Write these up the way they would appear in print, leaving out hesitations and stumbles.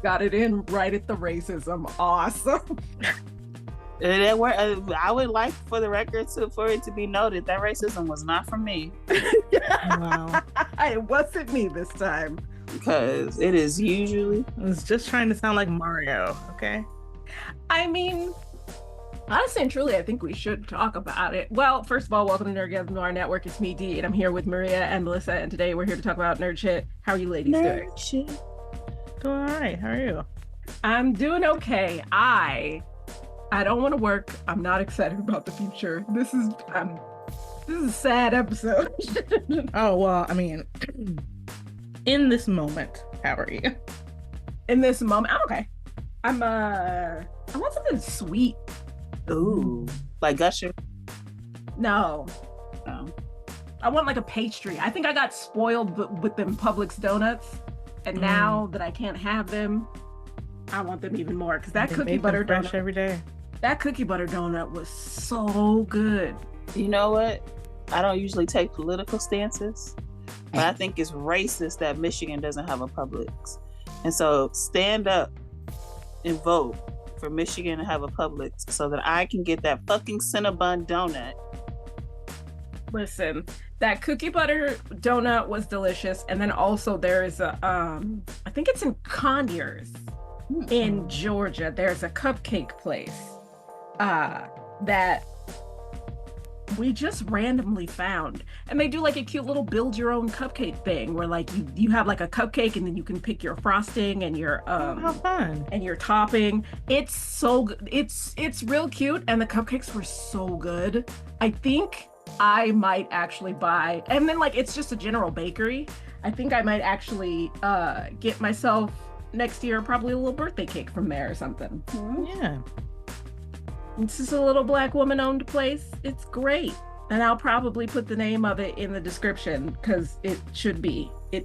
got it in right at the racism. Awesome. I would like for the record for it to be noted that racism was not from me. Wow. It wasn't me this time. Because it is usually. I was just trying to sound like Mario, okay? I mean, honestly and truly, I think we should talk about it. Well, first of all, welcome to Nerdgasm Noire Network. It's me, Dee, and I'm here with Maria and Melissa, and today we're here to talk about nerd shit. How are you ladies doing? Shit. Doing all right. How are you? I'm doing okay. I don't want to work. I'm not excited about the future. This is a sad episode. Oh, well, I mean, in this moment, how are you? In this moment, I'm okay. I want something sweet. Ooh, like Gusher? No. Oh. I want like a pastry. I think I got spoiled with them Publix donuts, and now that I can't have them, I want them even more because that cookie butter fresh donut every day. That cookie butter donut was so good. You know what? I don't usually take political stances, but I think it's racist that Michigan doesn't have a Publix. And so stand up and vote for Michigan to have a Publix so that I can get that fucking Cinnabon donut. Listen, that cookie butter donut was delicious. And then also there is a, I think it's in Conyers in Georgia. There's a cupcake place that we just randomly found, and they do like a cute little build your own cupcake thing where like you have like a cupcake and then you can pick your frosting and your how fun, and your topping. It's so good. It's real cute, and the cupcakes were so good. I think I might actually buy, and then like it's just a general bakery. I think I might actually get myself next year probably a little birthday cake from there or something. Yeah. This is a little Black woman owned place. It's great. And I'll probably put the name of it in the description because it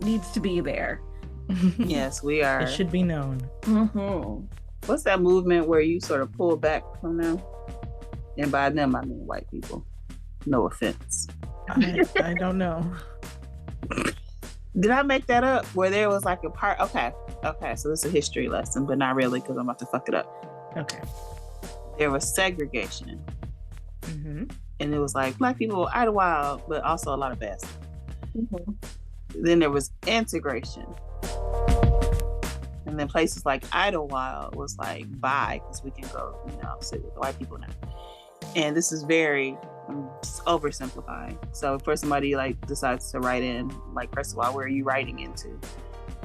needs to be there. Yes, we are. It should be known. Mm-hmm. What's that movement where you sort of pull back from them? And by them, I mean white people. No offense. I don't know. Did I make that up? Where there was like a part? Okay, so this is a history lesson, but not really because I'm about to fuck it up. Okay. There was segregation, and it was like Black people idlewild, but also a lot of bad stuff. Then there was integration, and then places like Idlewild was like bye because we can go, sit with the white people now. And this is very oversimplifying. So for somebody like decides to write in, like, first of all, where are you writing into?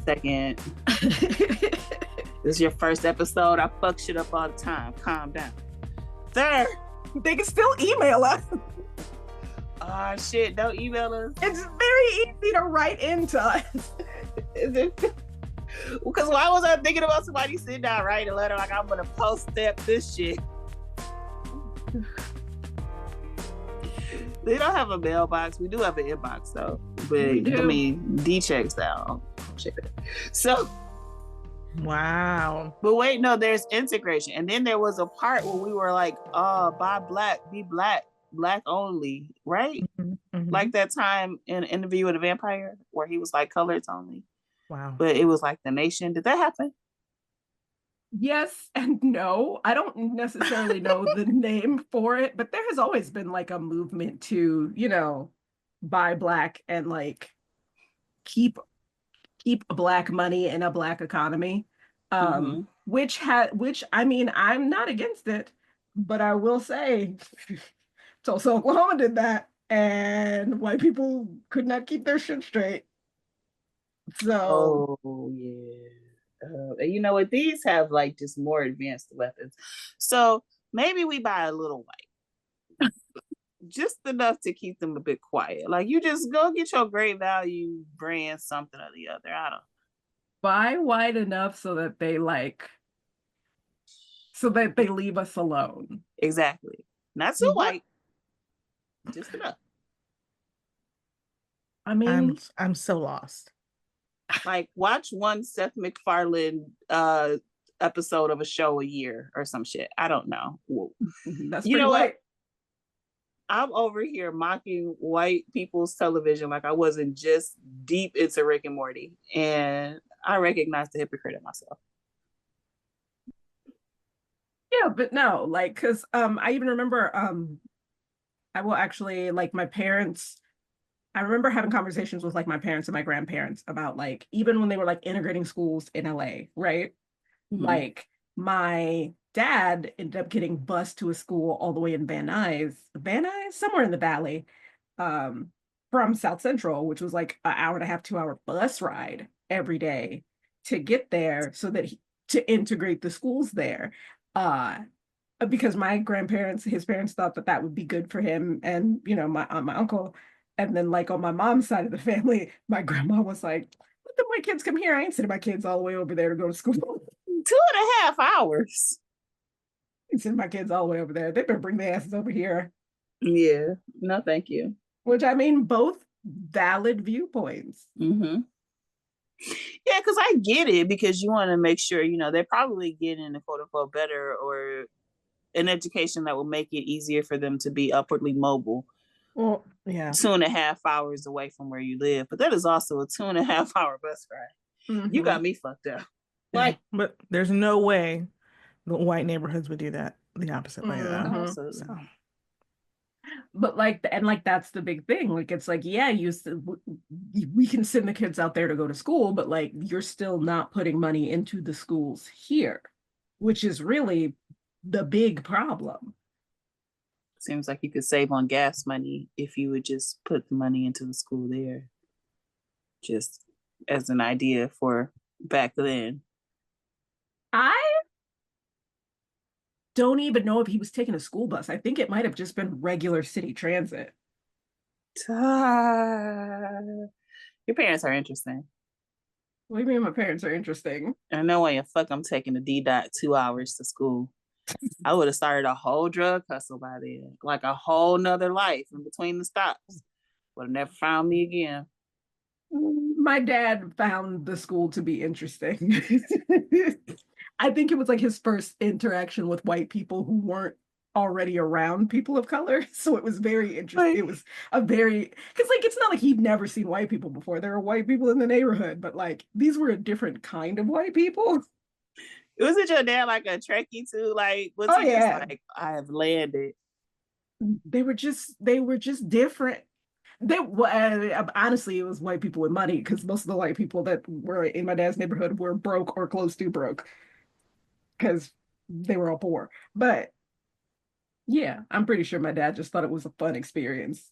Second. This is your first episode. I fuck shit up all the time. Calm down. Third, they can still email us. Oh shit, don't email us. It's very easy to write into us. Because why was I thinking about somebody sitting down writing a letter like I'm gonna post stamp this shit? They don't have a mailbox. We do have an inbox though. But I mean, D checks down. So wow. But wait, no, there's integration. And then there was a part where we were like, buy black, be black, black only, right? Like that time in an Interview with a Vampire where he was like colors only. Wow. But it was like the nation. Did that happen? Yes and no. I don't necessarily know the name for it, but there has always been like a movement to, buy black and like keep black money in a black economy. Which I mean, I'm not against it, but I will say Tulsa, Oklahoma did that, and white people could not keep their shit straight. So and you know what? These have like just more advanced weapons. So maybe we buy a little white. Just enough to keep them a bit quiet. Like, you just go get your great value brand something or the other. I don't buy white enough so that they leave us alone. Exactly. Not so white. Just enough. I mean, I'm so lost. Like, watch one Seth MacFarlane episode of a show a year or some shit. I don't know. That's you know white. What? I'm over here mocking white people's television like I wasn't just deep into Rick and Morty, and I recognize the hypocrite in myself. Yeah, but no, like, because I even remember I will actually like my parents. I remember having conversations with like my parents and my grandparents about like even when they were like integrating schools in LA, right? Mhm. Like my dad ended up getting bused to a school all the way in Van Nuys, somewhere in the valley, um, from South Central, which was like an hour and a half, 2 hour bus ride every day to get there so that to integrate the schools there. Uh, because my grandparents, his parents thought that that would be good for him and, you know, my uncle. And then like on my mom's side of the family, my grandma was like, let my kids come here. I ain't sending my kids all the way over there to go to school. 2.5 hours. I send my kids all the way over there. They better bring their asses over here. Yeah. No, thank you. Which I mean, both valid viewpoints. Mm-hmm. Yeah, because I get it, because you want to make sure, they're probably getting a quote unquote better or an education that will make it easier for them to be upwardly mobile. Well, yeah. 2.5 hours away from where you live, but that is also a 2.5 hour bus ride. Mm-hmm. You got me fucked up. Like, but there's no way the white neighborhoods would do that the opposite way, though. Absolutely. So. But like, and like that's the big thing. Like, it's like, yeah, we can send the kids out there to go to school, but like, you're still not putting money into the schools here, which is really the big problem. Seems like you could save on gas money if you would just put the money into the school there. Just as an idea for back then. I don't even know if he was taking a school bus. I think it might have just been regular city transit. Your parents are interesting. What do you mean my parents are interesting? And no way in fuck I'm taking the D-Dot 2 hours to school. I would have started a whole drug hustle by then, like a whole nother life in between the stops. Would have never found me again. My dad found the school to be interesting. I think it was like his first interaction with white people who weren't already around people of color. So it was very interesting. It was a very, because like it's not like he'd never seen white people before. There were white people in the neighborhood, but like these were a different kind of white people. Wasn't your dad like a Trekkie too? Like, was Oh he just yeah. like, I have landed? They were just different. They honestly, it was white people with money because most of the white people that were in my dad's neighborhood were broke or close to broke because they were all poor. But yeah, I'm pretty sure my dad just thought it was a fun experience.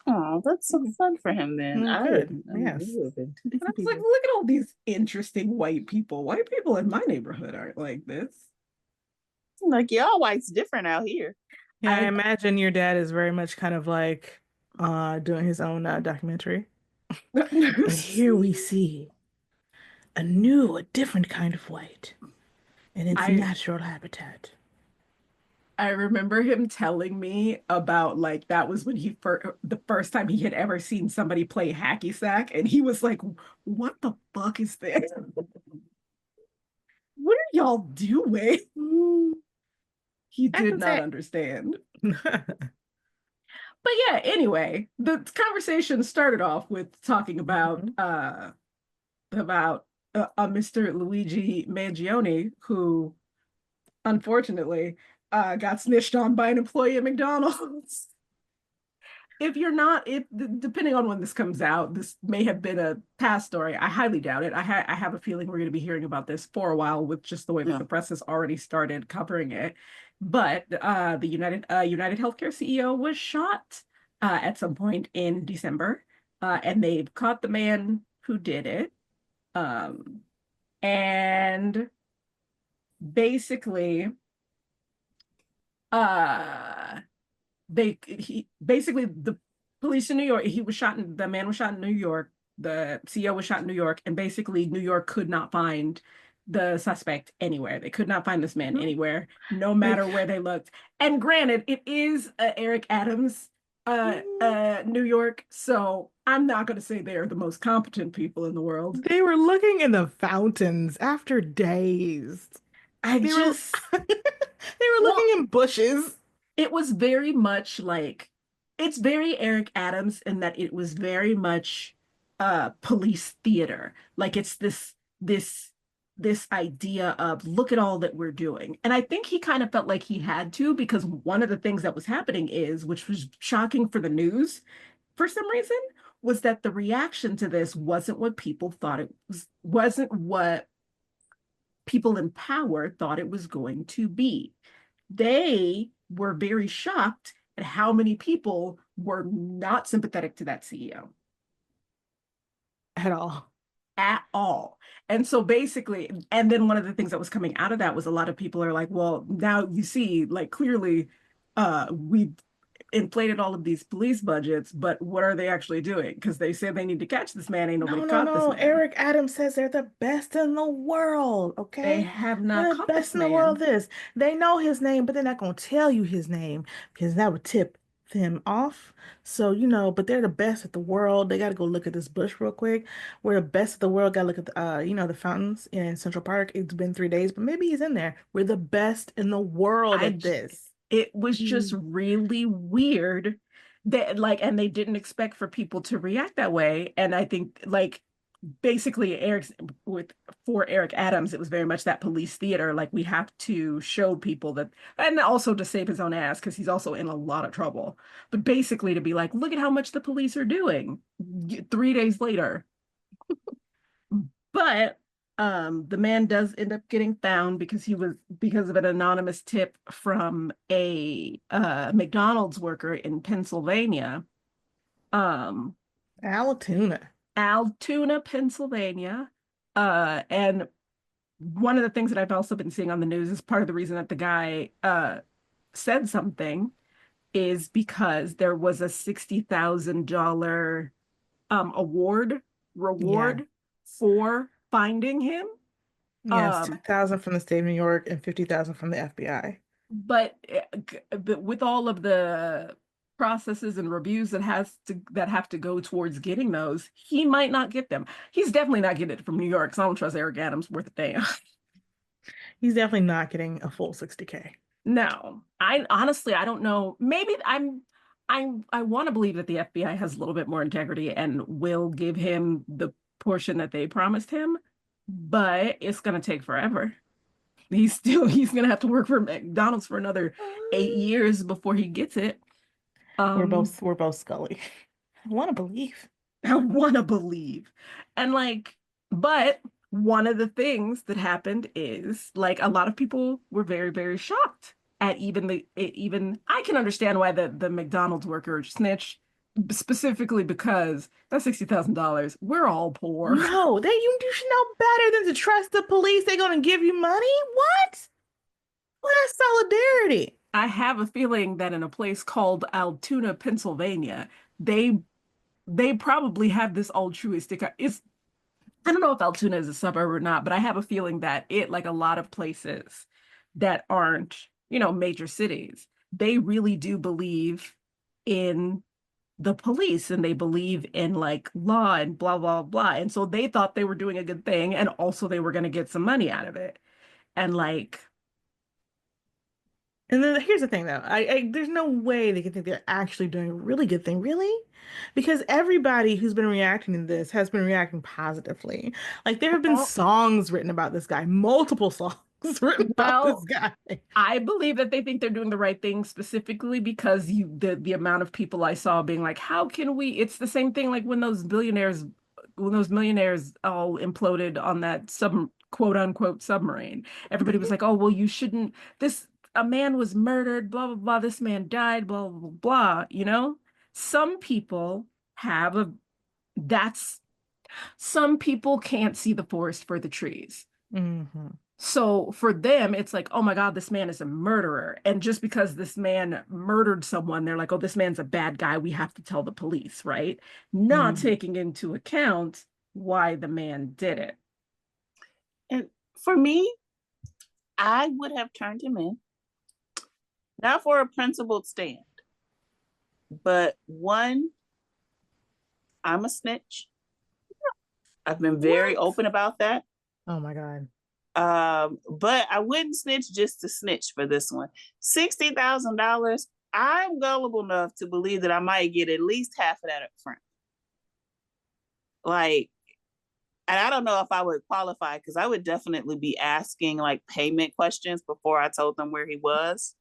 Oh, that's so fun for him then. Good. I Yes. we have been two And I different was like, people. look at all these interesting white people. White people in my neighborhood aren't like this. Like, y'all white's different out here. Yeah, I imagine your dad is very much kind of like doing his own documentary. And here we see a different kind of white in its I natural habitat. I remember him telling me about like that was when the first time he had ever seen somebody play hacky sack, and he was like, "What the fuck is this? What are y'all doing?" He I did can not say. understand. But yeah, anyway, the conversation started off with talking about Mr. Luigi Mangione, who unfortunately got snitched on by an employee at McDonald's. If you're not, if depending on when this comes out, this may have been a past story. I highly doubt it. I have a feeling we're going to be hearing about this for a while with just the way that Yeah. the press has already started covering it. But the United Healthcare CEO was shot at some point in December, and they've caught the man who did it. And basically, uh, he basically the police in New York, the man was shot in New York, the CEO was shot in New York, and basically New York could not find the suspect anywhere. They could not find this man anywhere, no matter where they looked. And granted, it is Eric Adams, New York, so I'm not going to say they're the most competent people in the world. They were looking in the fountains after days. I They just were they were looking in bushes. It was very much like it's very Eric Adams in that it was very much police theater. Like it's this this idea of look at all that we're doing. And I think he kind of felt like he had to, because one of the things that was happening is, which was shocking for the news for some reason, was that the reaction to this wasn't what people thought it was, wasn't what people in power thought it was going to be. They were very shocked at how many people were not sympathetic to that CEO At all. at all. And so basically, and then one of the things that was coming out of that was a lot of people are like, well, now you see, like clearly, we've inflated all of these police budgets, but what are they actually doing? Because they say they need to catch this man. Ain't nobody No, no, caught this no. man. Eric Adams says they're the best in the world, They okay? have not They're the caught best this in the world. man. This. They know his name, but they're not going to tell you his name because that would tip them off. So, but they're the best at the world. They got to go look at this bush real quick. We're the best at the world. Got to look at the fountains in Central Park. It's been 3 days, but maybe he's in there. We're the best in the world I at this. it was just really weird that and they didn't expect for people to react that way. And I think basically for Eric Adams, it was very much that police theater. Like, we have to show people that, and also to save his own ass because he's also in a lot of trouble. But basically to be like, look at how much the police are doing 3 days later. But the man does end up getting found because of an anonymous tip from a McDonald's worker in Pennsylvania. Altoona, Pennsylvania. And one of the things that I've also been seeing on the news is part of the reason that the guy said something is because there was a $60,000 reward for finding him. Yes, 10,000 from the state of New York and 50,000 from the FBI. But with all of the processes and reviews that have to go towards getting those, he might not get them. He's definitely not getting it from New York, so I don't trust Eric Adams worth a damn. He's definitely not getting a full 60K. No, I honestly, I don't know. Maybe I want to believe that the FBI has a little bit more integrity and will give him the portion that they promised him, but it's gonna take forever. He's gonna have to work for McDonald's for another 8 years before he gets it. We're both Scully. I want to believe. I want to believe. And but one of the things that happened is a lot of people were very, very shocked at even I can understand why the McDonald's worker snitched, specifically because that's $60,000. We're all poor. No, you should know better than to trust the police. They're gonna give you money? What? Well, that's solidarity. I have a feeling that in a place called Altoona, Pennsylvania, they probably have this altruistic. I don't know if Altoona is a suburb or not, but I have a feeling that like a lot of places that aren't, major cities, they really do believe in the police and they believe in law and blah, blah, blah. And so they thought they were doing a good thing, and also they were going to get some money out of it. And And then here's the thing, though. There's no way they can think they're actually doing a really good thing, really, because everybody who's been reacting to this has been reacting positively. There have been songs written about this guy, multiple songs written about this guy. I believe that they think they're doing the right thing, specifically because the amount of people I saw being like, how can we? It's the same thing when those millionaires all imploded on that quote unquote submarine. Everybody was like, oh, well, you shouldn't. A man was murdered, blah, blah, blah. This man died, blah, blah, blah, Some people some people can't see the forest for the trees. Mm-hmm. So for them, it's like, oh my God, this man is a murderer. And just because this man murdered someone, they're like, oh, this man's a bad guy. We have to tell the police, right? Not taking into account why the man did it. And for me, I would have turned him in. Not for a principled stand, but one, I'm a snitch. I've been very open about that. Oh my God. But I wouldn't snitch just to snitch for this one. $60,000, I'm gullible enough to believe that I might get at least half of that up front. And I don't know if I would qualify because I would definitely be asking like payment questions before I told them where he was.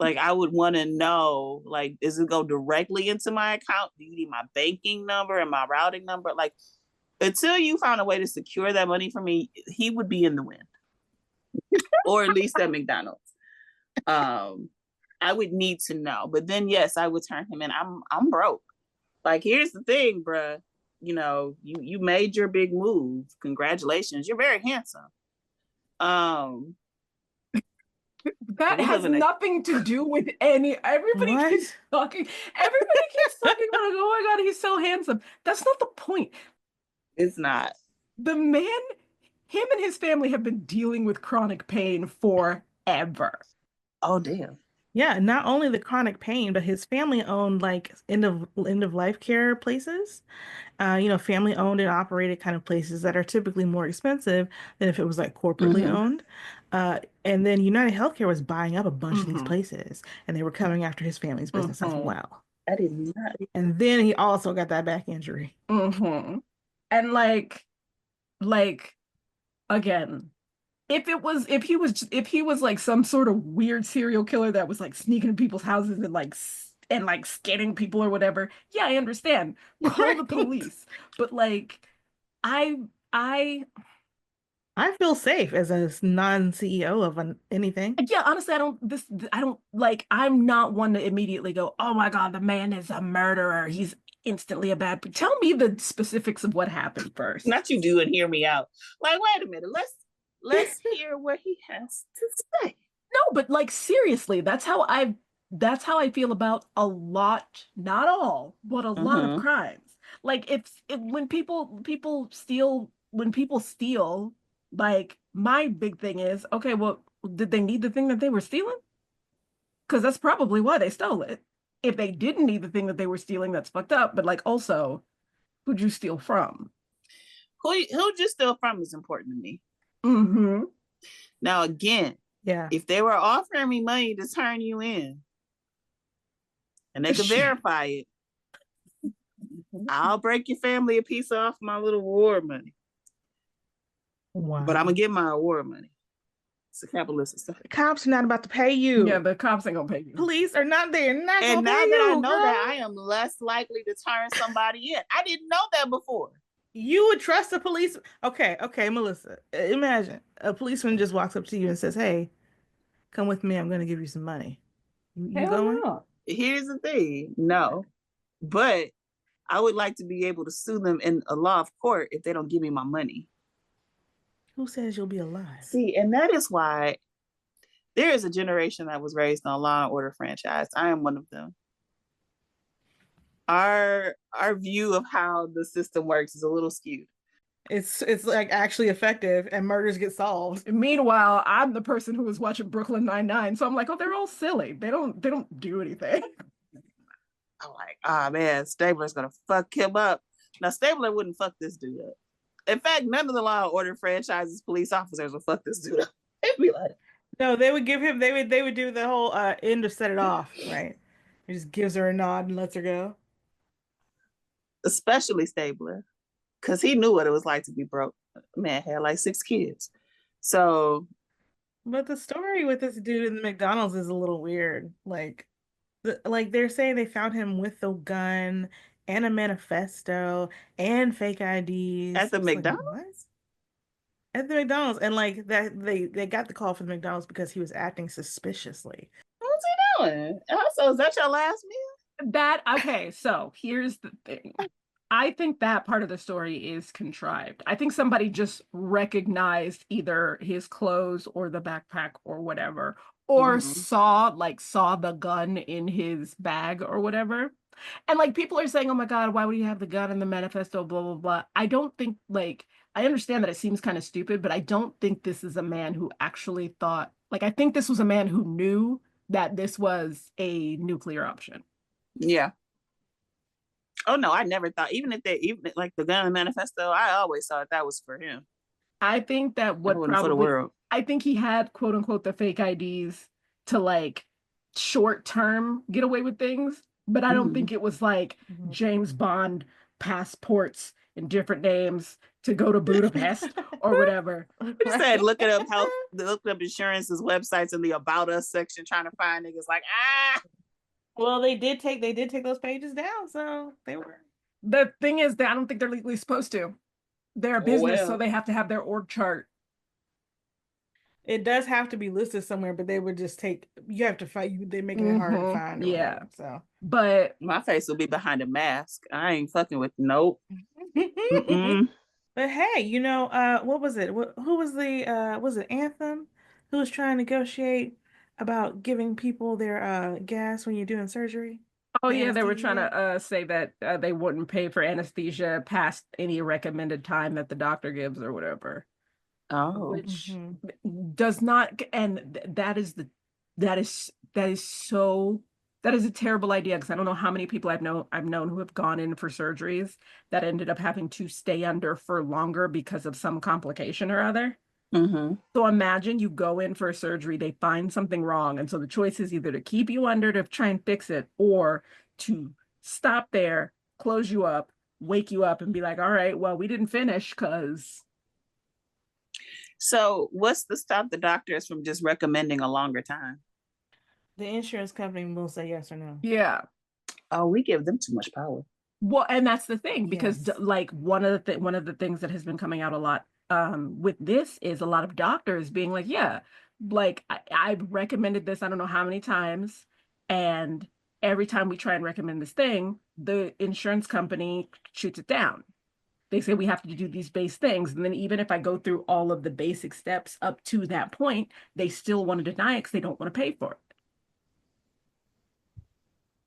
Like I would want to know, like, does it go directly into my account? Do you need my banking number and my routing number? Like, until you found a way to secure that money for me, he would be in the wind, or at least at McDonald's. I would need to know, but then yes, I would turn him in. I'm broke. Like, here's the thing, bruh. You know, you made your big move. Congratulations. You're very handsome. That has nothing to do with everybody keeps talking. Everybody keeps talking about, oh my God, he's so handsome. That's not the point. It's not. The man, him and his family have been dealing with chronic pain forever. Oh, damn. Yeah, not only the chronic pain, but his family owned like end of life care places. Family owned and operated kind of places that are typically more expensive than if it was like corporately owned. And then United Healthcare was buying up a bunch of these places, and they were coming after his family's business as well. I did not. And then he also got that back injury. And like again, if he was like some sort of weird serial killer that was like sneaking in people's houses and like scanning people or whatever, yeah, I understand. Call the police. But like I feel safe as a non-CEO of anything. Yeah, honestly, I'm not one to immediately go, oh my God, the man is a murderer. He's instantly a bad. Tell me the specifics of what happened first. Not you do and hear me out. Like, wait a minute, let's hear what he has to say. No, but like seriously, that's how I feel about a lot, not all, but a lot of crimes. Like when people steal, like my big thing is, okay, well, did they need the thing that they were stealing? Because that's probably why they stole it. If they didn't need the thing that they were stealing, that's fucked up. But like, also, who'd you steal from? Who'd you steal from is important to me. Now, again, if they were offering me money to turn you in, and they could verify it, I'll break your family a piece off my little award money. Wow. But I'm gonna get my award money. It's a capitalist stuff. The cops are not about to pay you. Yeah, the cops ain't gonna pay you. Police are not there. And now that I know that, I am less likely to turn somebody in. I didn't know that before. You would trust the police? Okay, Melissa. Imagine a policeman just walks up to you and says, "Hey, come with me. I'm going to give you some money." You going? No. Here's the thing. No. But I would like to be able to sue them in a law of court if they don't give me my money. Who says you'll be alive? See, and that is why there is a generation that was raised on Law and Order franchise. I am one of them. Our view of how the system works is a little skewed. It's like actually effective and murders get solved. Meanwhile, I'm the person who was watching Brooklyn Nine-Nine, so I'm like, oh, they're all silly. They don't do anything. I'm like, oh man, Stabler's gonna fuck him up. Now Stabler wouldn't fuck this dude up. In fact, none of the Law and Order franchises police officers would fuck this dude up. They'd be like, no, they would give him. They would do the whole end to set it off, right? He just gives her a nod and lets her go. Especially Stabler, because he knew what it was like to be broke. Man had like 6 kids. So, but the story with this dude in the McDonald's is a little weird. Like they're saying they found him with a gun and a manifesto and fake IDs at the McDonald's. Like, what? At the McDonald's, and like that they got the call from the McDonald's because he was acting suspiciously. What's he doing? Also, is that your last meal? Okay, so here's the thing. I think that part of the story is contrived. I think somebody just recognized either his clothes or the backpack or whatever, or saw the gun in his bag or whatever. And like people are saying, oh my God, why would he have the gun in the manifesto, blah, blah, blah. I don't think, like, I understand that it seems kind of stupid, but I don't think this is a man who actually thought, like, I think this was a man who knew that this was a nuclear option. Yeah. Oh no, I never thought, even like the gun and manifesto, I always thought that was for him. I think that for the world. I think he had quote unquote the fake IDs to like short term get away with things, but I don't think it was like James Bond passports and different names to go to Budapest or whatever. We said looking up insurance's websites in the About Us section, trying to find niggas like Well, they did take those pages down, so they were. The thing is that I don't think they're legally supposed to. They're a business, so they have to have their org chart. It does have to be listed somewhere, but they would just you have to fight. They're making it hard to find. Yeah. Whatever, so, but my face will be behind a mask. I ain't fucking with nope. But hey, what was it? Who was was it Anthem? Who was trying to negotiate about giving people their gas when you're doing surgery? Oh yeah, they were trying to say that they wouldn't pay for anesthesia past any recommended time that the doctor gives or whatever. Oh, which does not, and that is a terrible idea, because I don't know how many people I've known who have gone in for surgeries that ended up having to stay under for longer because of some complication or other. So imagine you go in for a surgery, they find something wrong, and so the choice is either to keep you under to try and fix it, or to stop there, close you up, wake you up, and be like, all right, well, we didn't finish because. So what's to stop the doctors from just recommending a longer time? The insurance company will say yes or no. Yeah. Oh, we give them too much power. Well, and that's the thing, because like one of the things that has been coming out a lot with this is a lot of doctors being like, yeah, like I've recommended this I don't know how many times, and every time we try and recommend this thing, the insurance company shoots it down. They say we have to do these base things, and then even if I go through all of the basic steps up to that point, they still want to deny it because they don't want to pay for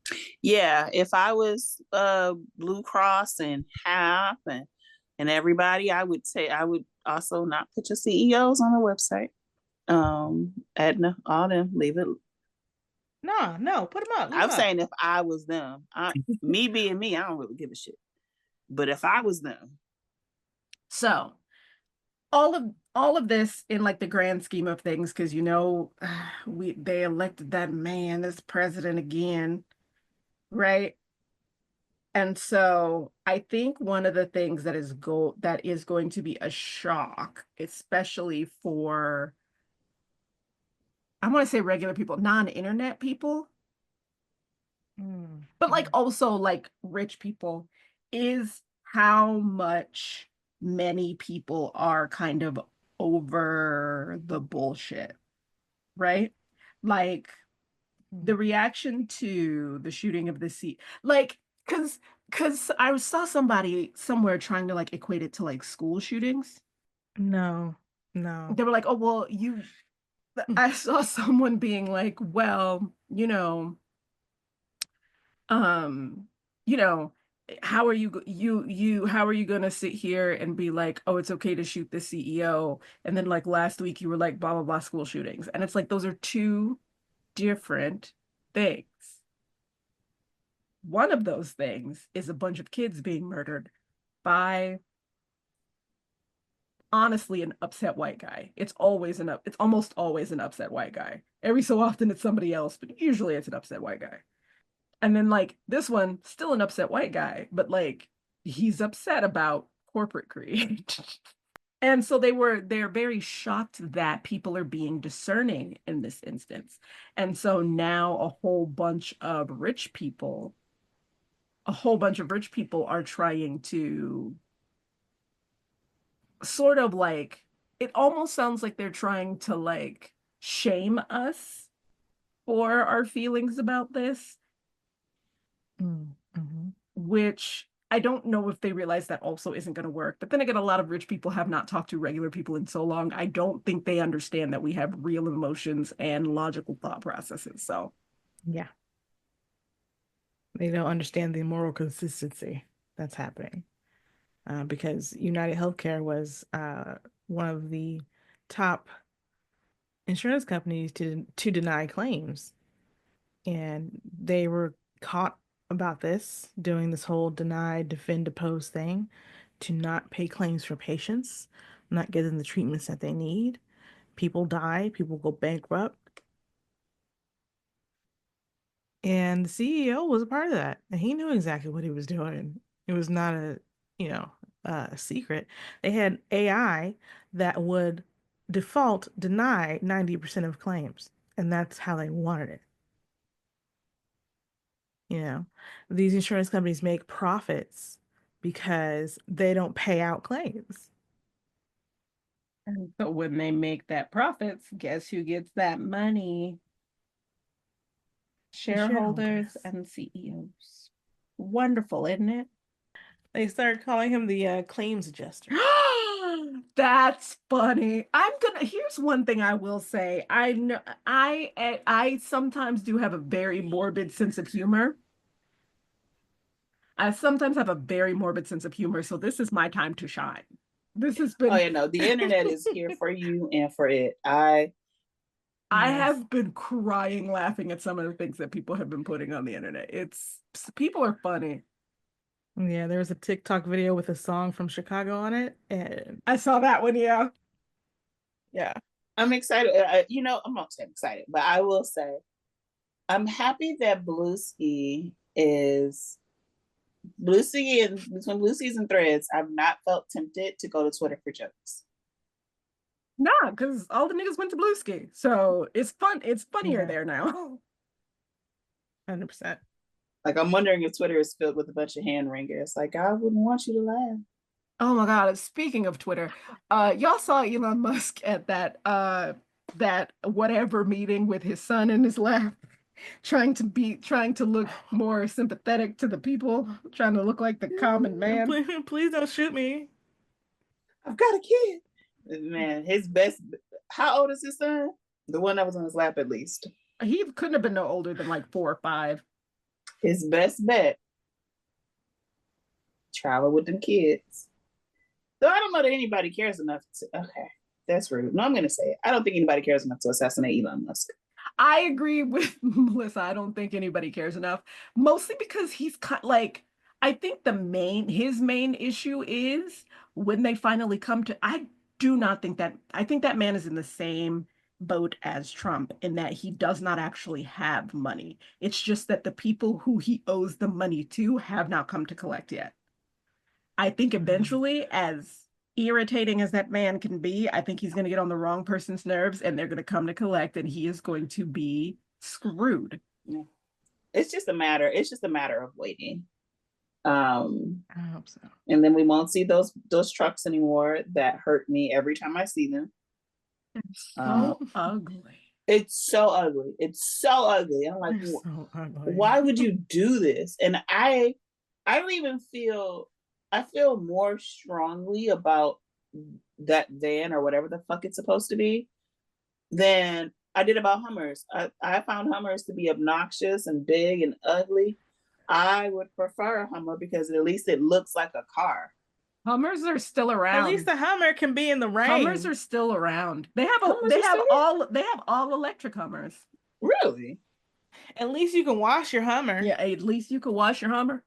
it. Yeah, if I was Blue Cross and HAP and everybody, I would also not put your CEOs on the website. Edna, all them, leave it. No, put them up. I'm saying if I was them, me being me, I don't really give a shit. But if I was them. So all of this in like the grand scheme of things, because they elected that man as president again, right? And so I think one of the things that is going to be a shock, especially for, I want to say regular people, non-internet people, but like also like rich people, is how much many people are kind of over the bullshit, right? Like the reaction to the shooting of the sea, like, because I saw somebody somewhere trying to like equate it to like school shootings. No. They were like, oh, well, I saw someone being like, well, how are you gonna sit here and be like, oh, it's okay to shoot the CEO, and then like last week you were like blah blah blah school shootings, and it's like those are two different things. One of those things is a bunch of kids being murdered by, honestly, an upset white guy. It's almost always an upset white guy. Every so often it's somebody else, but usually it's an upset white guy. And then like this one, still an upset white guy, but like he's upset about corporate greed. And so they're very shocked that people are being discerning in this instance. And so now a whole bunch of rich people are trying to sort of like, it almost sounds like they're trying to like shame us for our feelings about this. Which I don't know if they realize that also isn't going to work. But then again, a lot of rich people have not talked to regular people in so long. I don't think they understand that we have real emotions and logical thought processes. So, yeah. They don't understand the moral consistency that's happening. Because United Healthcare was one of the top insurance companies to deny claims. And they were caught about this, doing this whole deny, defend, oppose thing, to not pay claims for patients, not getting the treatments that they need. People die, people go bankrupt. And the CEO was a part of that. And he knew exactly what he was doing. It was not a secret. They had AI that would default deny 90% of claims, and that's how they wanted it. You know, these insurance companies make profits because they don't pay out claims. And so when they make that profits, guess who gets that money? Shareholders and CEOs. Wonderful, isn't it? They started calling him the claims adjuster. That's funny. Here's one thing I will say. I know I sometimes do have a very morbid sense of humor. I sometimes have a very morbid sense of humor, so this is my time to shine. This has been Oh yeah, no, the internet is here for you and for it. I have been crying laughing at some of the things that people have been putting on the internet. People are funny. Yeah, there was a TikTok video with a song from Chicago on it, and I saw that one, yeah. Yeah. I'm excited. I'm not saying excited, but I will say I'm happy that Bluesky and between Bluesky's and Threads, I've not felt tempted to go to Twitter for jokes. Nah, because all the niggas went to Bluesky. So it's fun. It's funnier there now. 100%. Like, I'm wondering if Twitter is filled with a bunch of hand wringers. Like, I wouldn't want you to laugh. Oh my God. Speaking of Twitter, y'all saw Elon Musk at that whatever meeting with his son in his lap, trying to look more sympathetic to the people, trying to look like the common man. Please don't shoot me. I've got a kid. Man, how old is his son? The one that was on his lap, at least. He couldn't have been no older than like 4 or 5. His best bet, travel with them kids. Though I don't know that anybody cares enough to, okay, that's rude. No, I'm going to say it. I don't think anybody cares enough to assassinate Elon Musk. I agree with Melissa. I don't think anybody cares enough, mostly because I think his main issue is when they finally come to, I think that man is in the same boat as Trump in that he does not actually have money. It's just that the people who he owes the money to have not come to collect yet. I think eventually, as irritating as that man can be, I think he's going to get on the wrong person's nerves and they're going to come to collect and he is going to be screwed. Yeah. It's just a matter of waiting. I hope so. And then we won't see those trucks anymore that hurt me every time I see them. It's so ugly. It's so ugly. It's so ugly. I'm like, so why would you do this? And I don't even I feel more strongly about that van or whatever the fuck it's supposed to be than I did about Hummers. I found Hummers to be obnoxious and big and ugly. I would prefer a Hummer because at least it looks like a car. Hummers are still around. At least the Hummer can be in the rain. Hummers are still around. They have all electric Hummers. Really? At least you can wash your Hummer. Yeah, at least you can wash your Hummer.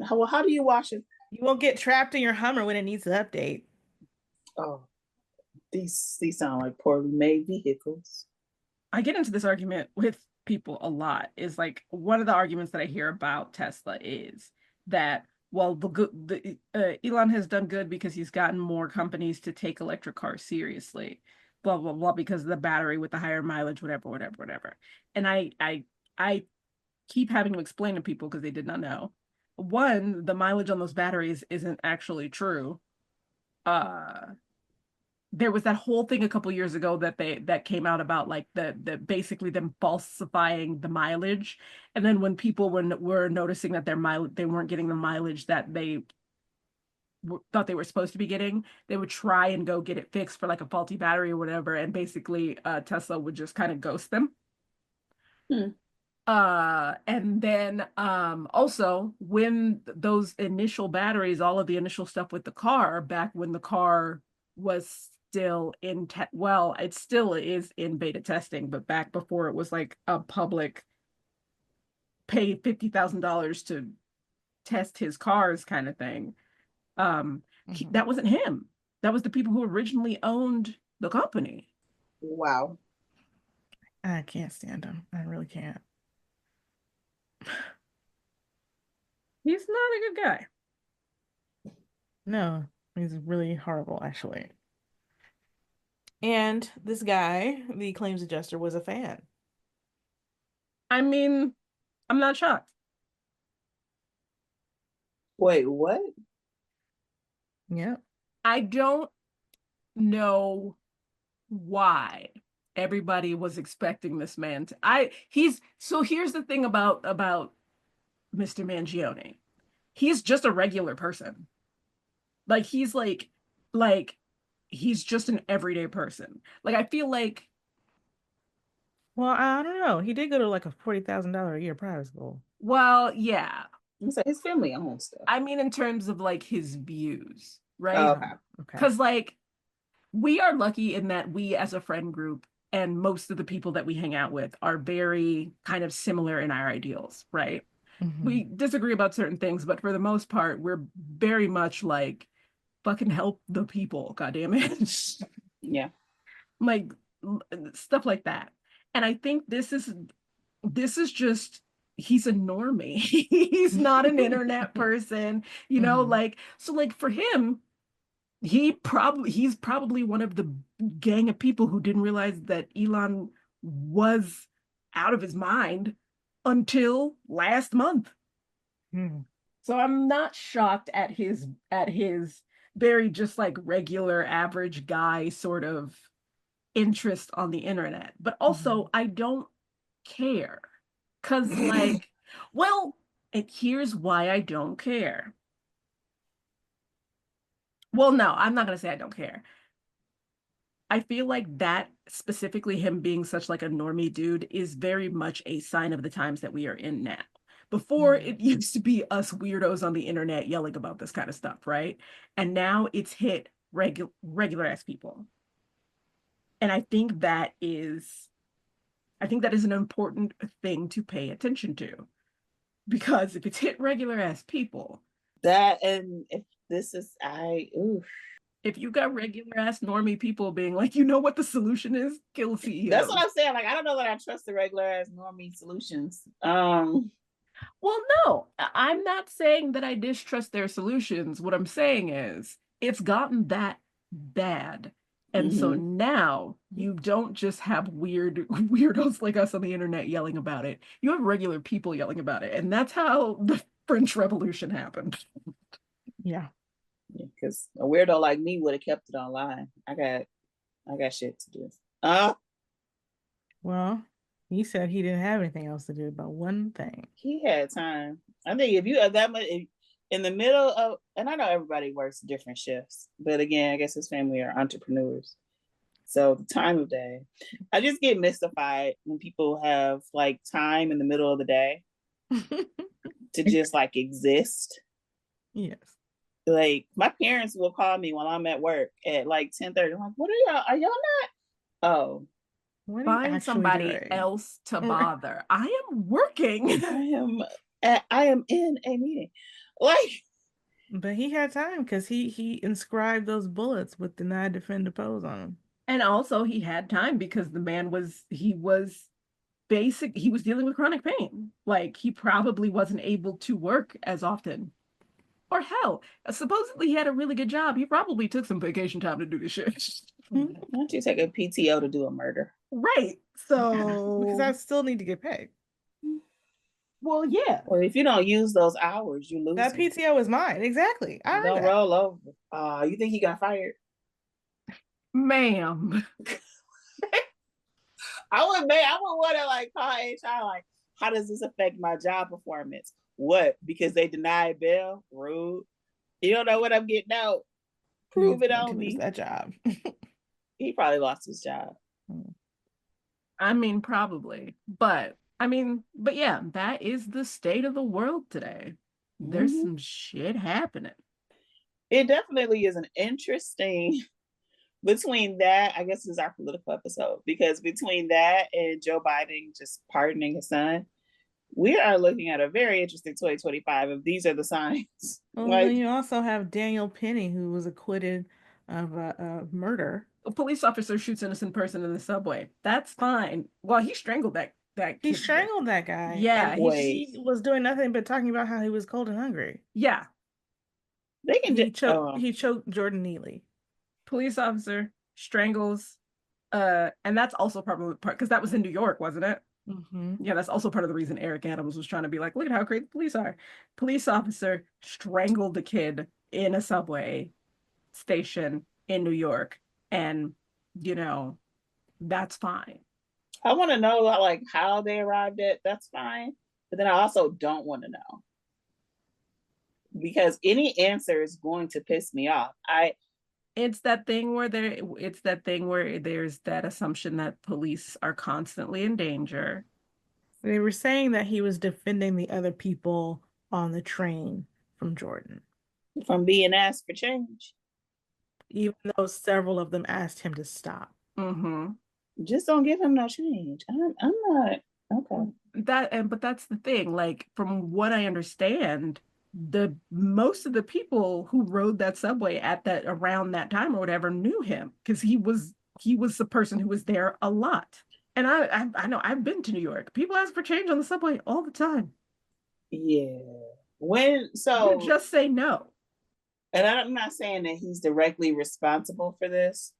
How do you wash it? You won't get trapped in your Hummer when it needs an update. Oh, these sound like poorly made vehicles. I get into this argument with people a lot. Is like one of the arguments that I hear about Tesla is that, well, Elon has done good because he's gotten more companies to take electric cars seriously, blah blah blah, because of the battery with the higher mileage, whatever. And I keep having to explain to people because they did not know. One, the mileage on those batteries isn't actually true. There was that whole thing a couple years ago that came out about like the basically them falsifying the mileage, and then when people were noticing that they weren't getting the mileage that they thought they were supposed to be getting, they would try and go get it fixed for like a faulty battery or whatever, and basically Tesla would just kind of ghost them. And then also when those initial batteries, all of the initial stuff with the car, back when the car was still it still is in beta testing, but back before it was like a public pay $50,000 to test his cars kind of thing. That wasn't him. That was the people who originally owned the company. Wow. I can't stand him. I really can't. He's not a good guy. No, he's really horrible, actually. And this guy, the claims adjuster, was a fan. I mean, I'm not shocked. Wait, what? Yeah. I don't know why everybody was expecting this man to he's so here's the thing about Mr. Mangione. He's just a regular person. Like like he's just an everyday person. Like I feel like Well, I don't know. He did go to like a $40,000 a year private school. well, yeah. So his family owns stuff. I mean in terms of like his views, right? Oh, okay. Okay. Because like we are lucky in that we as a friend group and most of the people that we hang out with are very kind of similar in our ideals, right? We disagree about certain things, but for the most part, we're very much like fucking help the people, god damn it. Yeah. Like stuff like that. And I think this is just he's a normie. He's not an internet person, you know, like so like for him he's probably one of the gang of people who didn't realize that Elon was out of his mind until last month. So I'm not shocked at his very just like regular average guy sort of interest on the internet. But also I don't care. Cause like, well, and here's why I don't care. Well, no, I'm not gonna say I don't care. I feel like that specifically him being such like a normie dude is very much a sign of the times that we are in now. Before it used to be us weirdos on the internet yelling about this kind of stuff, right? And now it's hit regular ass people. And I think that is an important thing to pay attention to. Because if it's hit regular ass people, that and if this is oof. If you got regular ass normie people being like, you know what the solution is? Kill CEO. That's what I'm saying. Like, I don't know that I trust the regular ass normie solutions. Well, no, I'm not saying that I distrust their solutions. What I'm saying is it's gotten that bad. And so now you don't just have weirdos like us on the internet yelling about it. You have regular people yelling about it. And that's how the French Revolution happened. Yeah. Because a weirdo like me would have kept it online. I got shit to do. Well, he said he didn't have anything else to do but one thing. He had time. I think if you have that much in the middle of, and I know everybody works different shifts, but again, I guess his family are entrepreneurs. So the time of day, I just get mystified when people have like time in the middle of the day to just like exist. Yes. Like my parents will call me while I'm at work at like 10:30. I'm like, what are y'all? Are y'all not? Oh, find somebody else to bother. I am working. I am in a meeting. Like, but he had time because he inscribed those bullets with deny, defend, oppose on them. And also he had time because the man was dealing with chronic pain. Like he probably wasn't able to work as often. Or hell, supposedly he had a really good job. He probably took some vacation time to do this shit. Why don't you take a PTO to do a murder? Right. So because I still need to get paid. Well, yeah. Well, if you don't use those hours, you lose. That PTO is mine. Exactly. I don't roll over. You think he got fired? Ma'am. I would want to like call HR, like, how does this affect my job performance? What? Because they denied bail? Rude. You don't know what I'm getting out. Prove it on me. That job. He probably lost his job. I mean, probably. But yeah, that is the state of the world today. There's some shit happening. It definitely is an interesting between that, I guess this is our political episode, because between that and Joe Biden just pardoning his son, we are looking at a very interesting 2025 if these are the signs. Well, then you also have Daniel Penny, who was acquitted of murder. A police officer shoots an innocent person in the subway. That's fine. Well, he strangled that he strangled that guy. Yeah. He was doing nothing but talking about how he was cold and hungry. Yeah. They can He just choked. He choked Jordan Neely. Police officer strangles, and that's also probably part because that was in New York, wasn't it? Mm-hmm. Yeah, that's also part of the reason Eric Adams was trying to be like, look at how great the police are. Police officer strangled the kid in a subway station in New York, and you know, that's fine. I want to know like how they arrived at. That's fine, but then I also don't want to know because any answer is going to piss me off. It's that thing where there's that assumption that police are constantly in danger. They were saying that he was defending the other people on the train from Jordan, from being asked for change, even though several of them asked him to stop. Mm-hmm. Just don't give him no change. I'm not okay. But that's the thing. Like from what I understand, the most of the people who rode that subway at that around that time or whatever knew him because he was the person who was there a lot. And I know I've been to New York. People ask for change on the subway all the time. Yeah. You just say no. And I'm not saying that he's directly responsible for this,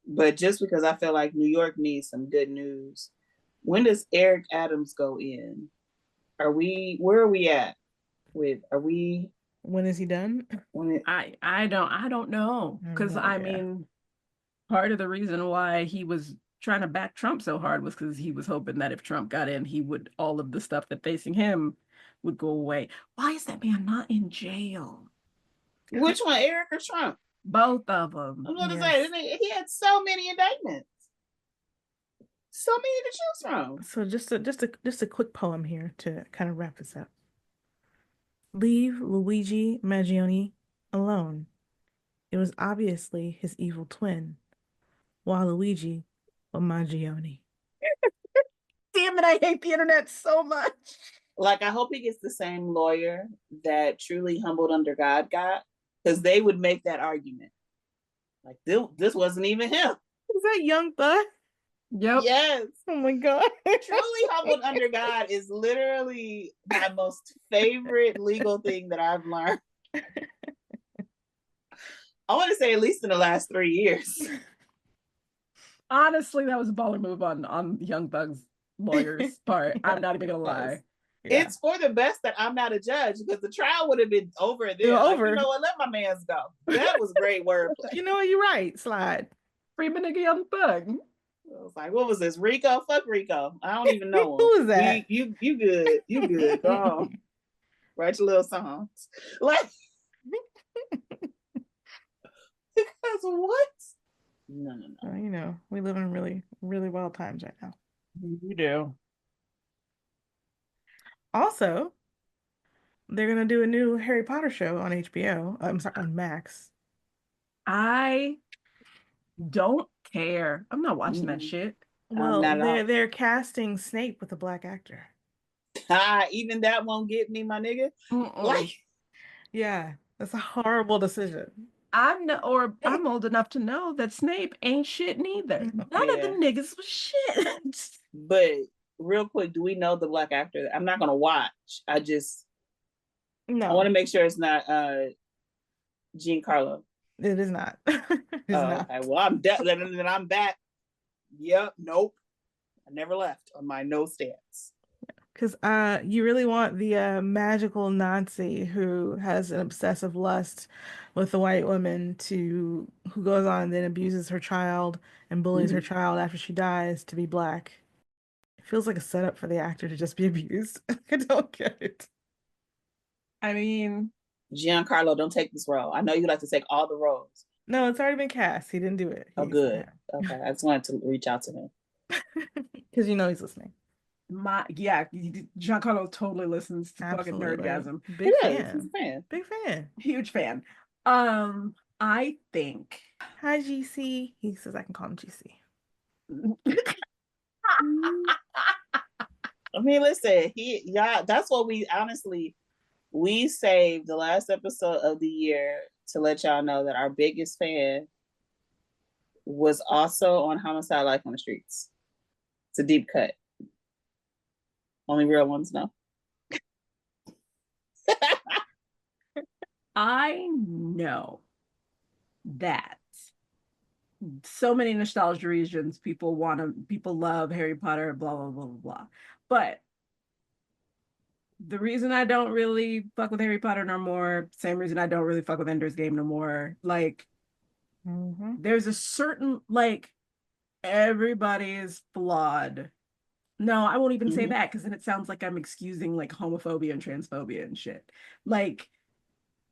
but just because I feel like New York needs some good news. When does Eric Adams go in? Where are we at with, when is he done? I don't know. Because I mean, part of the reason why he was trying to back Trump so hard was because he was hoping that if Trump got in, all of the stuff that facing him would go away. Why is that man not in jail? Which one, Eric or Trump? Both of them. I'm gonna say he had so many indictments, so many to choose from. So just a quick poem here to kind of wrap this up. Leave Luigi Mangione alone. It was obviously his evil twin, while Luigi was Mangione. Damn it, I hate the internet so much. Like, I hope he gets the same lawyer that Truly Humbled Under God got, because they would make that argument. Like, this wasn't even him. Is that Young Thug? Yep. Yes. Oh my God. Truly Humbled Under God is literally my most favorite legal thing that I've learned. I want to say at least in the last 3 years. Honestly, that was a baller move on Young Thug's lawyer's part. I'm not even gonna lie. Yeah. It's for the best that I'm not a judge, because the trial would have been over then. Like, you know what? Let my man's go. That was great wordplay. You know what? You're right. Slide. Free my nigga Young Thug. I was like, what was this? Rico? Fuck Rico. I don't even know him. Who is that? You good. You good. Go on. Write your little songs. Like, because what? No. Well, you know, we live in really, really wild times right now. You do. Also, they're gonna do a new Harry Potter show on HBO. I'm sorry, on Max. I don't care. I'm not watching that shit. Well, they're casting Snape with a black actor. Even that won't get me, my nigga. Like, yeah, that's a horrible decision. I'm old enough to know that Snape ain't shit neither. None of the niggas was shit. But real quick, do we know the black actor? I'm not gonna watch. I want to make sure it's not Giancarlo. It is not. It's not. Okay. Well, I'm back. Yep. Nope. I never left on my no stance. Because you really want the magical Nazi who has an obsessive lust with the white woman who goes on and then abuses her child and bullies her child after she dies to be black. It feels like a setup for the actor to just be abused. I don't get it. I mean, Giancarlo, don't take this role. I know you like to take all the roles. No, it's already been cast. He didn't do it. Oh, good. Okay. I just wanted to reach out to him. Because you know he's listening. Giancarlo totally listens to fucking Nerdgasm. Big fan. Big fan. Huge fan. I think. Hi, GC. He says I can call him GC. I mean, listen, that's what we saved the last episode of the year to let y'all know that our biggest fan was also on Homicide: Life on the Streets. It's a deep cut. Only real ones know. I know that so many nostalgia regions, people love Harry Potter, blah, blah, blah, blah, blah. But the reason I don't really fuck with Harry Potter no more, same reason I don't really fuck with Ender's Game no more. Like, there's a certain, like, everybody is flawed. No, I won't even say that because then it sounds like I'm excusing like homophobia and transphobia and shit. Like,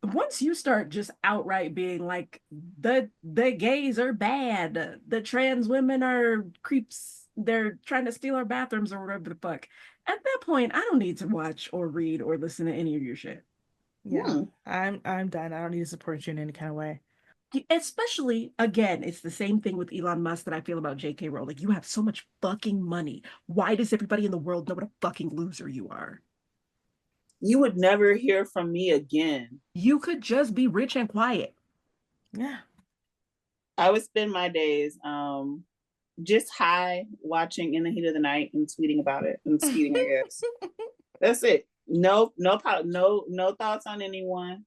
once you start just outright being like the gays are bad, the trans women are creeps, they're trying to steal our bathrooms or whatever the fuck. At that point, I don't need to watch or read or listen to any of your shit. Yeah, I'm done. I don't need to support you in any kind of way. Especially, again, it's the same thing with Elon Musk that I feel about J.K. Rowling. You have so much fucking money. Why does everybody in the world know what a fucking loser you are? You would never hear from me again. You could just be rich and quiet. Yeah. I would spend my days just high watching In the Heat of the Night and tweeting about it and tweeting, I guess. That's it. No thoughts on anyone.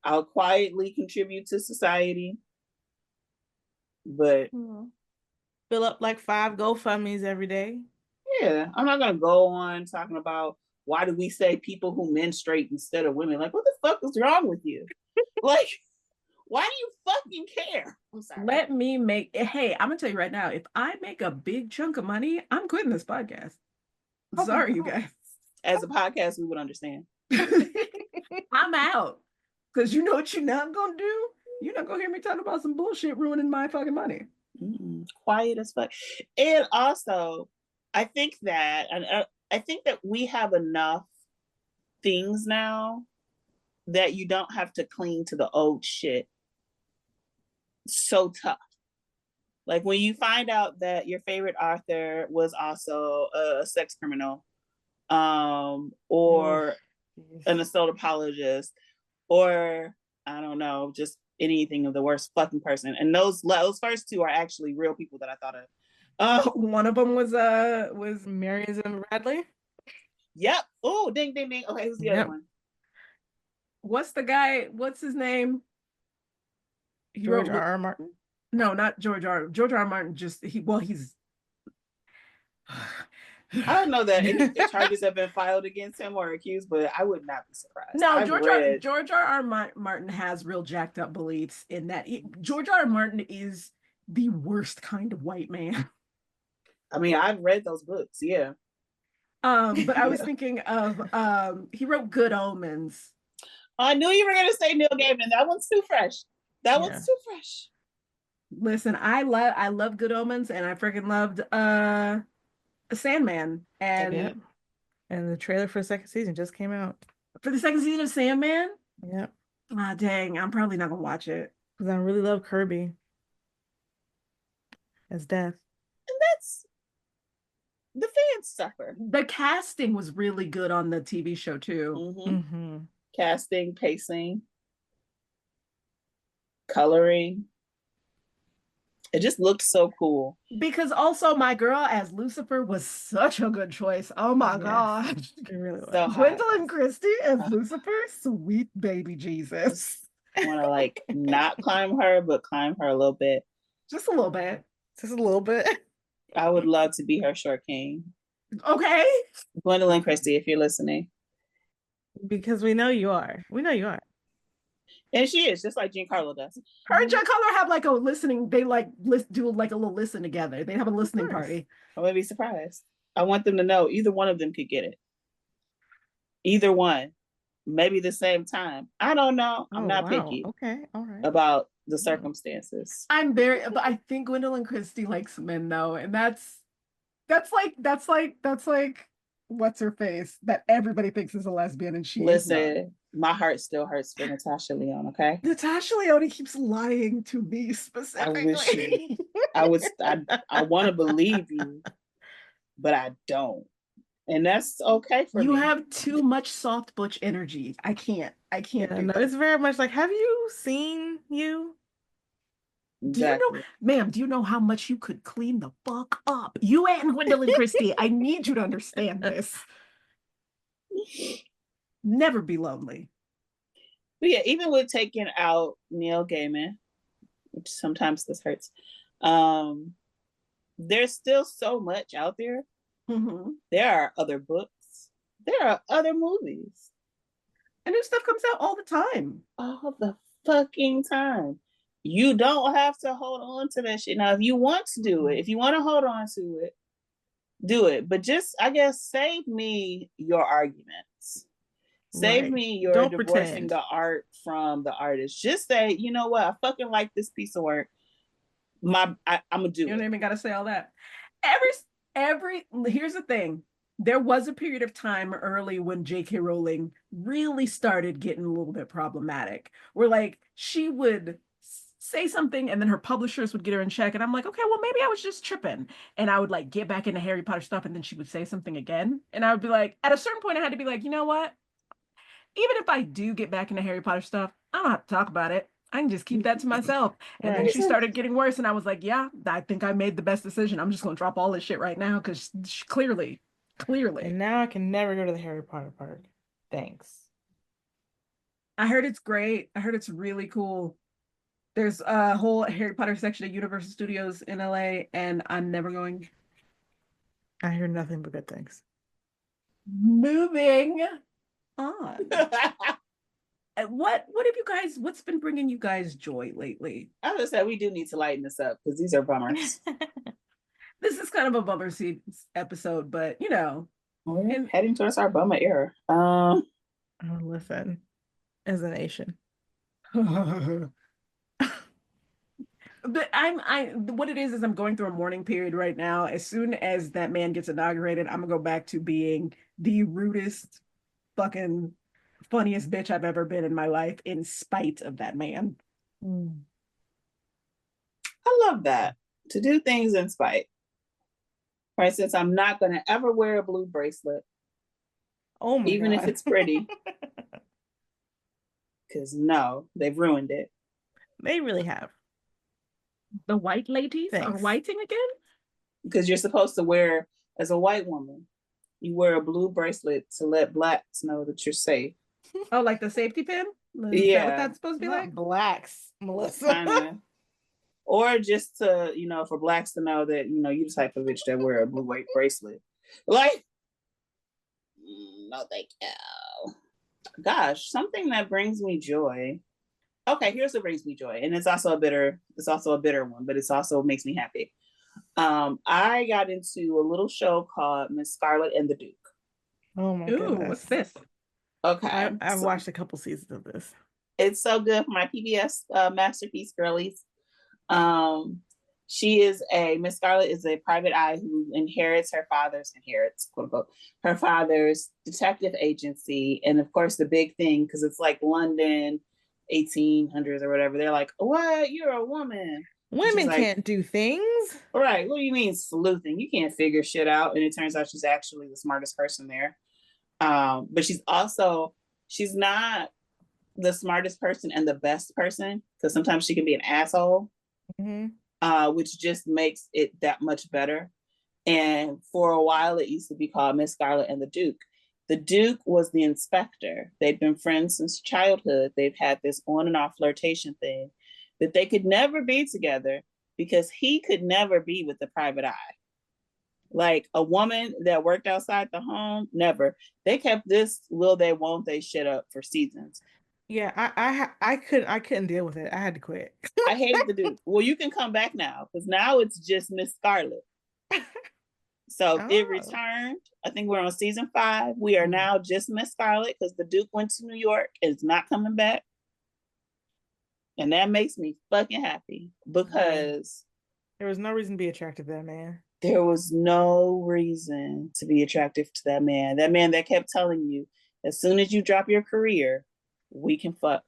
I'll quietly contribute to society. But fill up like 5 GoFundMes every day. Yeah, I'm not gonna go on talking about why do we say people who menstruate instead of women? Like, what the fuck is wrong with you? Like, why do you fucking care? I'm sorry. Let me make, hey, I'm gonna tell you right now, if I make a big chunk of money, I'm quitting this podcast. Sorry, you guys. As a podcast, we would understand. I'm out. Because you know what you're not gonna do? You're not gonna hear me talking about some bullshit ruining my fucking money. Quiet as fuck. And also, I think that we have enough things now that you don't have to cling to the old shit so tough. Like when you find out that your favorite author was also a sex criminal, or an assault apologist, or I don't know, just anything of the worst fucking person. And those first two are actually real people that I thought of. One of them was Marion Bradley. Yep. Oh, ding, ding, ding. Okay, who's the other one? What's the guy? What's his name? George R. Martin. No, not George R. R. Martin. He's. I don't know that any charges have been filed against him or accused, but I would not be surprised. No, George R. R. Martin has real jacked up beliefs in that. George R. R. Martin is the worst kind of white man. I mean, I've read those books, yeah. But I was thinking of he wrote Good Omens. I knew you were gonna say Neil Gaiman. That one's too fresh. One's too fresh. Listen, I love Good Omens, and I freaking loved Sandman, and the trailer for the second season just came out. For the second season of Sandman? Yep. Ah, dang, I'm probably not gonna watch it. Because I really love Kirby as Death. And that's the fans suffer. The casting was really good on the TV show too. Casting, pacing, coloring. It just looked so cool. Because also my girl as Lucifer was such a good choice. Oh my God. It really was. So Gwendolyn Christie as Lucifer, sweet baby Jesus. I want to like not climb her, but climb her a little bit. Just a little bit. Just a little bit. I would love to be her short king. Okay. Gwendolyn Christie, if you're listening. Because we know you are. We know you are. And she is, just like Giancarlo does. Her and Giancarlo have like a listening, they like do like a little listen together. They have a listening party. I wouldn't be surprised. I want them to know either one of them could get it. Either one. Maybe the same time. I don't know. I'm not picky. Okay, all right. About the circumstances. But I think Gwendolyn Christie likes men though, and that's like what's her face that everybody thinks is a lesbian, and she listen. My heart still hurts for Natasha Lyonne, okay? Natasha Lyonne keeps lying to me specifically. I want to believe you, but I don't. And that's okay for me. You have too much soft butch energy. I can't do that. It's very much like, have you seen you? Exactly. Do you know how much you could clean the fuck up? You and Gwendolyn Christie, I need you to understand this. Never be lonely. But yeah, even with taking out Neil Gaiman, which sometimes this hurts, there's still so much out there. Mm-hmm. There are other books. There are other movies. And new stuff comes out all the time. All the fucking time. You don't have to hold on to that shit. Now, if you want to do it, if you want to hold on to it, do it. But just, I guess, save me your arguments. Save me your Don't divorcing pretend. the art from the artist. Just say, you know what? I fucking like this piece of work. I'm gonna do You it. don't even gotta say all that. Every here's the thing. There was a period of time early when J.K. Rowling really started getting a little bit problematic, where like she would say something and then her publishers would get her in check, and I'm like, okay, well maybe I was just tripping, and I would like get back into Harry Potter stuff, and then she would say something again, and I would be like, at a certain point, I had to be like, you know what? Even if I do get back into Harry Potter stuff, I don't have to talk about it. I can just keep that to myself. And then she started getting worse, and I was like, yeah, I think I made the best decision. I'm just gonna drop all this shit right now because clearly. And now I can never go to the Harry Potter park. Thanks. I heard it's great. I heard it's really cool. There's a whole Harry Potter section at Universal Studios in LA, and I'm never going. I hear nothing but good things. Moving on. What have you guys, what's been bringing you guys joy lately? I just said we do need to lighten this up because these are bummers. This is kind of a bummer episode, but you know, we're heading towards our bummer era. Oh, listen, as a nation. But what it is I'm going through a mourning period right now. As soon as that man gets inaugurated, I'm gonna go back to being the rudest, fucking funniest bitch I've ever been in my life, in spite of that man. I love that. To do things in spite. For instance, I'm not gonna ever wear a blue bracelet. Oh my even God. if it's pretty. Because no, they've ruined it. They really have. The white ladies are whiting again? Because you're supposed to wear, as a white woman, you wear a blue bracelet to let blacks know that you're safe. Oh, like the safety pin? Is that what that's supposed to be like? Blacks, Melissa. Kinda. Or just to, for blacks to know that, you the type of bitch that wear a blue white bracelet. Like, no thank you. Gosh, something that brings me joy. Okay, here's what brings me joy, and it's also a bitter one, but it's also makes me happy. I got into a little show called Miss Scarlet and the Duke. Oh my goodness. What's this? Okay. I've watched a couple seasons of this. It's so good for my PBS masterpiece girlies. Miss Scarlet is a private eye who inherits quote unquote her father's detective agency, and of course the big thing, because it's like London 1800s or whatever, they're like, what, you're a woman, women can't do things, right? What do you mean sleuthing? You can't figure shit out. And it turns out she's actually the smartest person there, but she's not the smartest person and the best person, because sometimes she can be an asshole. Which just makes it that much better. And for a while, it used to be called Miss Scarlet and the Duke. The Duke was the inspector. They'd been friends since childhood. They've had this on and off flirtation thing that they could never be together because he could never be with the private eye. Like a woman that worked outside the home, never. They kept this will they, won't they shit up for seasons. Yeah, I couldn't deal with it. I had to quit. I hated the Duke. Well, you can come back now, because now it's just Miss Scarlet. So it returned. I think we're on season 5. We are now just Miss Scarlet because the Duke went to New York and is not coming back. And that makes me fucking happy, because there was no reason to be attracted to that man. There was no reason to be attractive to that man. That man that kept telling you, as soon as you drop your career, we can fuck.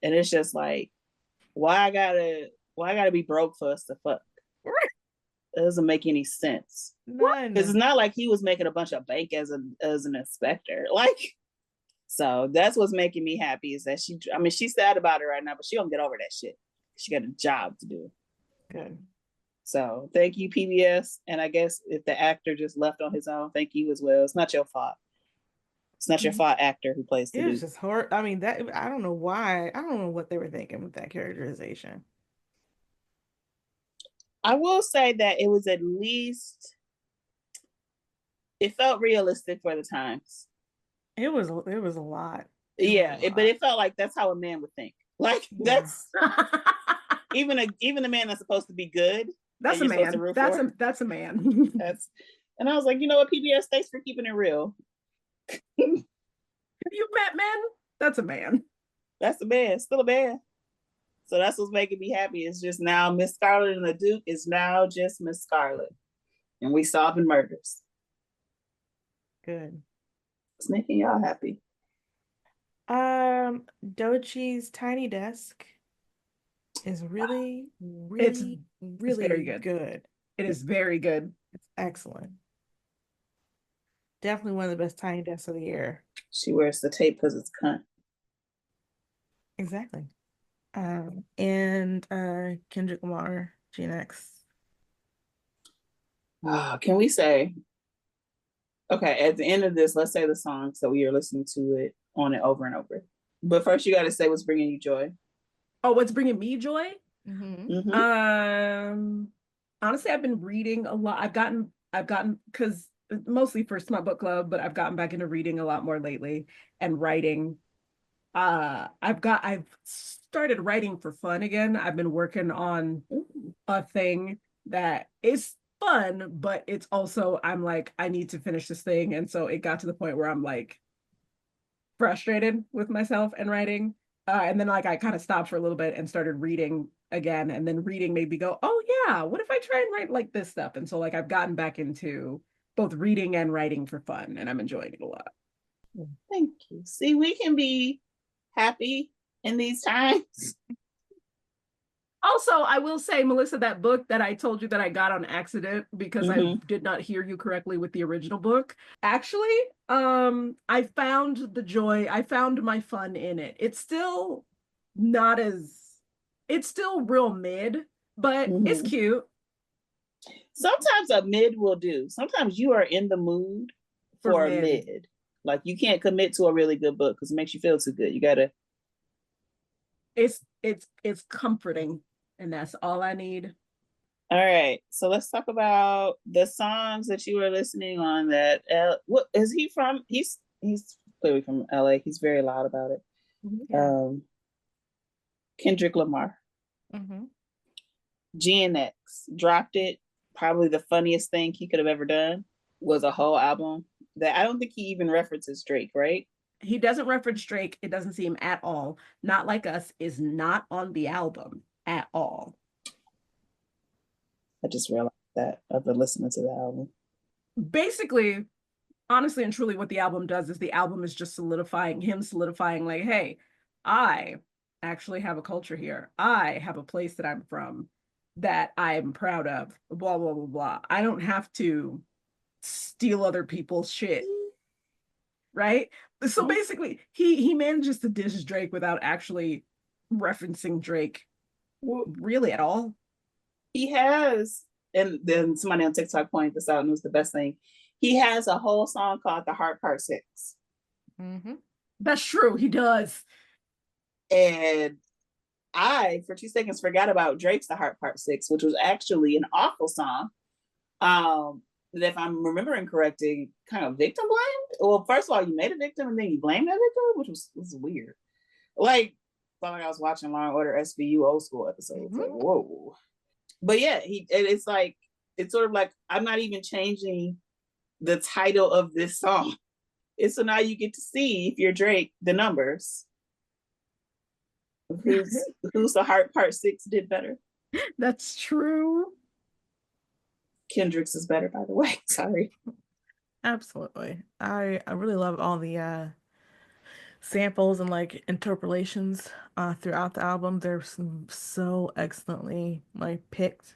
And it's just like, why I gotta be broke for us to fuck? It doesn't make any sense. Because it's not like he was making a bunch of bank as an inspector. Like, so that's what's making me happy, is that she's sad about it right now, but she don't get over that shit. She got a job to do. Good. So thank you, PBS. And I guess if the actor just left on his own, thank you as well. It's not your fault. It's not your fault actor who plays the It was dude. just hard. I mean, that I don't know why. I don't know what they were thinking with that characterization. I will say that it was at least, it felt realistic for the times. It was a lot. It was a Yeah, but lot. it felt like that's how a man would think. Like Yeah. that's even a man that's supposed to be good and That's a you're supposed to man. root That's for. a man. That's and I was like, you know what, PBS, thanks for keeping it real. You met man? That's a man. That's a man, still a man. So that's what's making me happy. It's just now Miss Scarlet and the Duke is now just Miss Scarlet. And we solving murders. Good. It's making y'all happy. Doechii's tiny desk is really, It's really, it's very really good. good. It is very good. It's excellent. Definitely one of the best tiny desks of the year. She wears the tape because it's cunt. Exactly. And Kendrick Lamar, Gen X. Can we say, okay, at the end of this, let's say the song so we are listening to it on it over and over. But first, you got to say what's bringing you joy. Oh, what's bringing me joy? Mm-hmm. Honestly, I've been reading a lot. I've gotten because mostly for Smut Book Club, but I've gotten back into reading a lot more lately and writing. I've started writing for fun again. I've been working on a thing that is fun, but it's also I'm like, I need to finish this thing. And so it got to the point where I'm like frustrated with myself and writing. And then like I kind of stopped for a little bit and started reading again. And then reading made me go, oh yeah, what if I try and write like this stuff? And so like I've gotten back into both reading and writing for fun, and I'm enjoying it a lot. Thank you. See, we can be happy in these times. Also, I will say, Melissa, that book that I told you that I got on accident because I did not hear you correctly with the original book. Actually, I found the joy, I found my fun in it. It's still not as, it's still real mid, but it's cute. Sometimes a mid will do. Sometimes you are in the mood for a mid. Like you can't commit to a really good book because it makes you feel too good. You gotta. It's comforting, and that's all I need. All right, so let's talk about the songs that you were listening on. That what is he from? He's clearly from LA. He's very loud about it. Yeah. Kendrick Lamar. GNX dropped it. Probably the funniest thing he could have ever done was a whole album that I don't think he even references Drake, right? He doesn't reference Drake. It doesn't seem at all. Not Like Us is not on the album at all. I just realized that I've been listening to the album. Basically, honestly and truly, what the album does is the album is just solidifying like, hey, I actually have a culture here. I have a place that I'm from that I'm proud of, blah, blah, blah, blah. I don't have to steal other people's shit. Right? So basically, he manages to diss Drake without actually referencing Drake really at all. He has, and then somebody on TikTok pointed this out and it was the best thing. He has a whole song called The Heart Part 6. That's true, he does. And I, for 2 seconds, forgot about Drake's The Heart Part 6, which was actually an awful song. That if I'm remembering correctly, kind of victim blamed. Well, first of all, you made a victim and then you blamed that victim, which was weird. Like, felt like I was watching Law and Order SVU old school episodes. Like, whoa. But yeah, it's like, it's sort of like, I'm not even changing the title of this song. It's so now you get to see, if you're Drake, the numbers. Who's The Heart Part 6 did better. That's true. Kendrick's is better, by the way. Sorry. Absolutely. I really love all the samples and like interpolations throughout the album. They're so excellently like picked.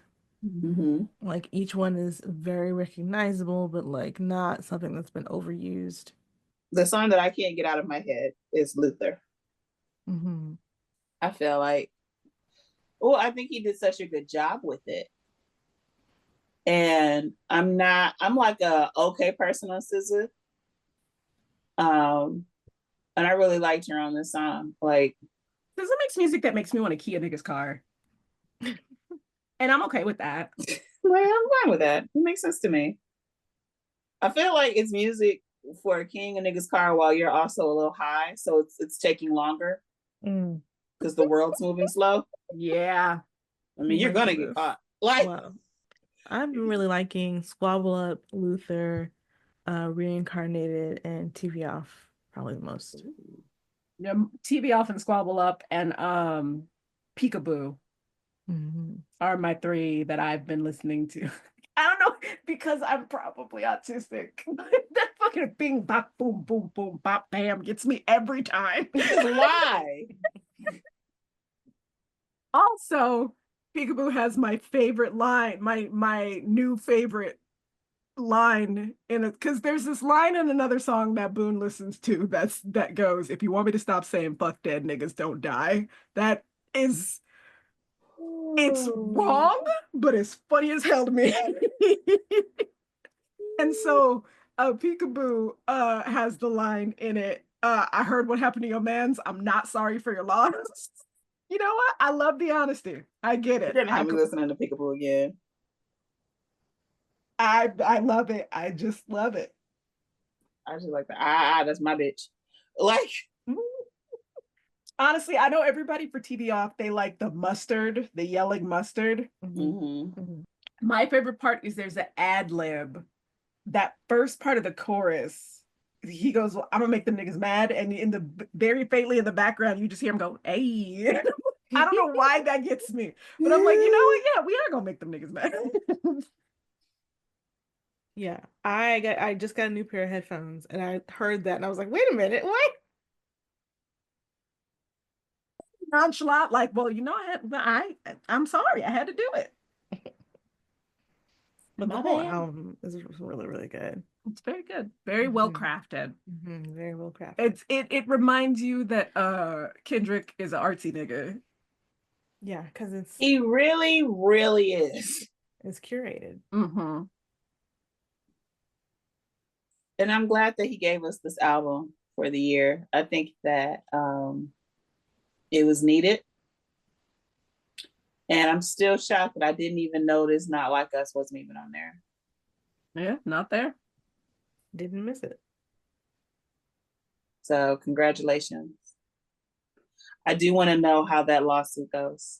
Like each one is very recognizable, but like not something that's been overused. The song that I can't get out of my head is Luther. I feel like, I think he did such a good job with it. And I'm like a okay person on SZA. And I really liked her on this song. Like, Because it makes music that makes me want to key a nigga's car. And I'm okay with that. like, I'm fine with that. It makes sense to me. I feel like it's music for keying a nigga's car while you're also a little high, so it's taking longer because the world's moving slow. Yeah. I mean, you're gonna get caught. Like, well, I've been really liking Squabble Up, Luther, Reincarnated, and TV Off probably the most. Yeah, TV Off and Squabble Up and Peekaboo are my three that I've been listening to. I don't know, because I'm probably autistic. That fucking bing bop boom boom boom bop bam gets me every time. why? Also, Peekaboo has my favorite line, my new favorite line in it, because there's this line in another song that Boone listens to that goes, "If you want me to stop saying fuck dead niggas don't die." That is, it's wrong, but it's funny as hell to me. And so Peekaboo has the line in it, "I heard what happened to your mans. I'm not sorry for your loss." You know what? I love the honesty. I get it. You're gonna have me listening to Peekaboo again. I love it. I just love it. I just like that. That's my bitch. Like, honestly, I know everybody for TV Off, they like the mustard, the yelling mustard. My favorite part is there's an ad lib. That first part of the chorus, he goes, "Well, I'm gonna make them niggas mad," and in the very faintly in the background, you just hear him go, "Hey." I don't know why that gets me, but I'm like, you know what? Yeah, we are gonna make them niggas mad. Yeah, I just got a new pair of headphones and I heard that and I was like, wait a minute, what? Nonchalant, like, well, you know, I'm sorry, I had to do it. But the whole album is really, really good. It's very good, very well crafted. Very well crafted. It reminds you that Kendrick is an artsy nigga. Yeah, because he really, really is. It's curated. And I'm glad that he gave us this album for the year. I think that it was needed. And I'm still shocked that I didn't even notice Not Like Us wasn't even on there. Yeah, not there. Didn't miss it. So congratulations. I do want to know how that lawsuit goes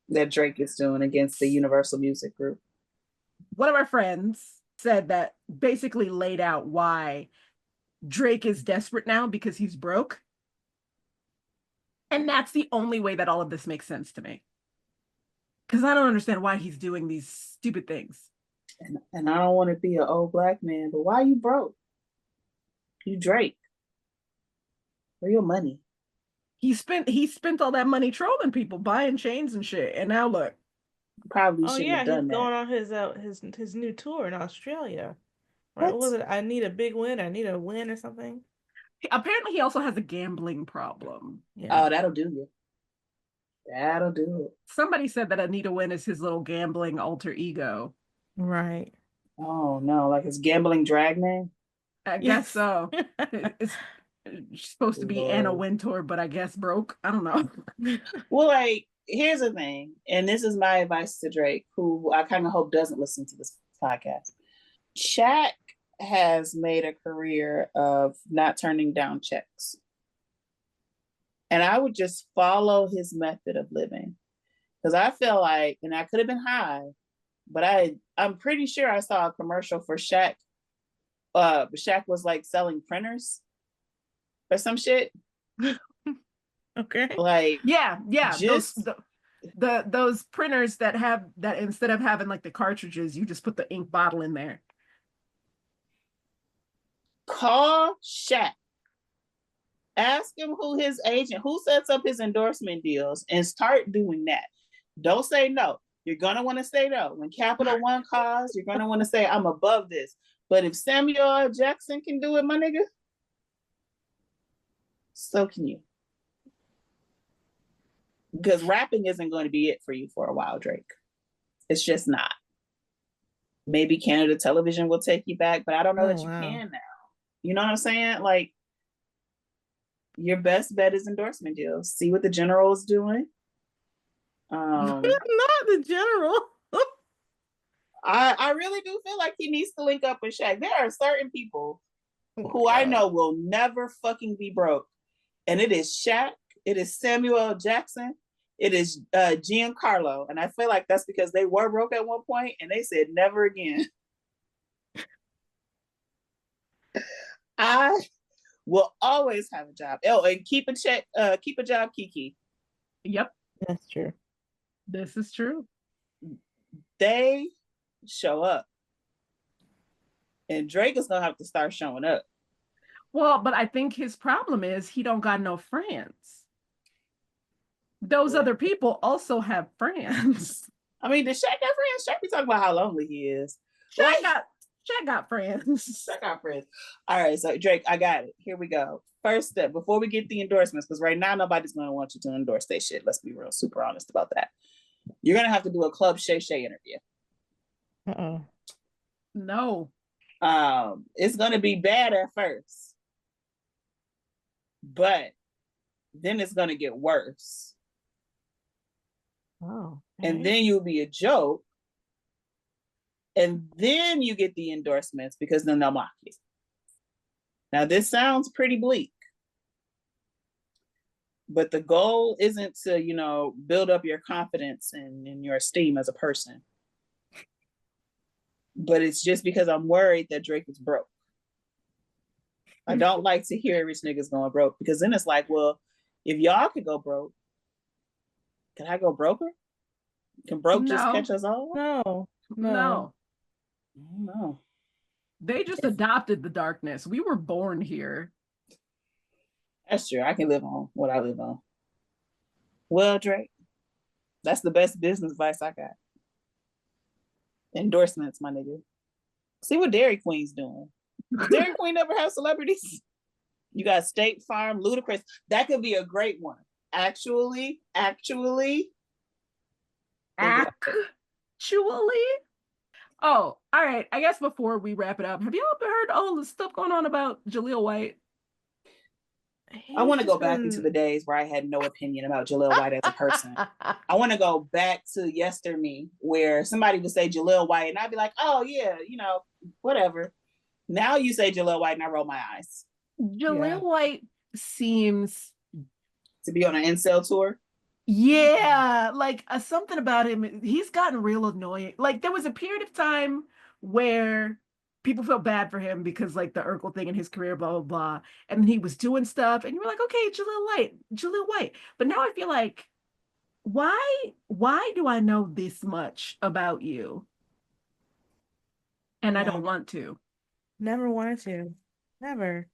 that Drake is doing against the Universal Music Group. One of our friends said that basically laid out why Drake is desperate now because he's broke. And that's the only way that all of this makes sense to me. Because I don't understand why he's doing these stupid things. And I don't want to be an old black man, but why you broke? You Drake. Where your money? He spent all that money trolling people, buying chains and shit. And now look. Probably shouldn't have done he's that. going on his new tour in Australia. Right? What was it? I need a big win. I need a win or something. Apparently, he also has a gambling problem. Yeah. Oh, that'll do you. That'll do it. Somebody said that Anita Wynn is his little gambling alter ego. Right. Oh no, like his gambling drag name? I guess so. It's supposed to be Anna Wintour, but I guess broke. I don't know. Well, like, here's the thing, and this is my advice to Drake, who I kind of hope doesn't listen to this podcast. Shaq has made a career of not turning down checks. And I would just follow his method of living. Because I feel like, and I could have been high, but I'm pretty sure I saw a commercial for Shaq. Shaq was like selling printers or some shit. Okay. Like, yeah. Just those printers that have that, instead of having like the cartridges, you just put the ink bottle in there. Call Shaq. Ask him who his agent, who sets up his endorsement deals, and start doing that. Don't say no. You're going to want to say no. When Capital One calls, you're going to want to say, I'm above this. But if Samuel L. Jackson can do it, my nigga, so can you. Because rapping isn't going to be it for you for a while, Drake. It's just not. Maybe Canada Television will take you back, but I don't know that you can now. You know what I'm saying? Like, Your best bet is endorsement deals. See what the general is doing. Not the general. I really do feel like he needs to link up with Shaq. There are certain people Oh who I God. know will never fucking be broke. And it is Shaq, it is Samuel L. Jackson, it is Giancarlo. And I feel like that's because they were broke at one point and they said never again. I will always have a job. Oh, and keep a job, Kiki. Yep, That's true. this is true. They show up. And Drake is gonna have to start showing up. Well, but I think his problem is he don't got no friends. Those other people also have friends. I mean, does Shaq got friends? Shaq be talking about how lonely he is. Shaq got friends. Shaq got friends. All right, so Drake, I got it. Here we go. First step, before we get the endorsements, because right now nobody's gonna want you to endorse that shit. Let's be real, super honest about that. You're gonna have to do a Club Shay Shay interview. No. It's gonna be bad at first, but then it's gonna get worse. Oh. And then you'll be a joke. And then you get the endorsements because then they'll mock you. Now, this sounds pretty bleak. But the goal isn't to, build up your confidence and your esteem as a person. But it's just because I'm worried that Drake is broke. I don't like to hear rich niggas going broke because then it's like, well, if y'all could go broke, can I go broker? Can broke just catch us all? No. No. They just adopted the darkness. We were born here. That's true. I can live on what I live on. Well, Drake, that's the best business advice I got. Endorsements, my nigga. See what Dairy Queen's doing. Does Dairy Queen ever have celebrities? You got State Farm, Ludacris. That could be a great one. Actually. Oh, all right. I guess before we wrap it up, have y'all heard all the stuff going on about Jaleel White? I want to go back into the days where I had no opinion about Jaleel White as a person. I want to go back to yesterday where somebody would say Jaleel White and I'd be like, oh yeah, whatever. Now you say Jaleel White and I roll my eyes. Jaleel White seems to be on an incel tour. Yeah, like something about him, he's gotten real annoying. Like there was a period of time where people felt bad for him because like the Urkel thing in his career, blah, blah, blah. And he was doing stuff and you were like, okay, Jaleel White. But now I feel like, why do I know this much about you? And I don't want to. Never wanted to. Never.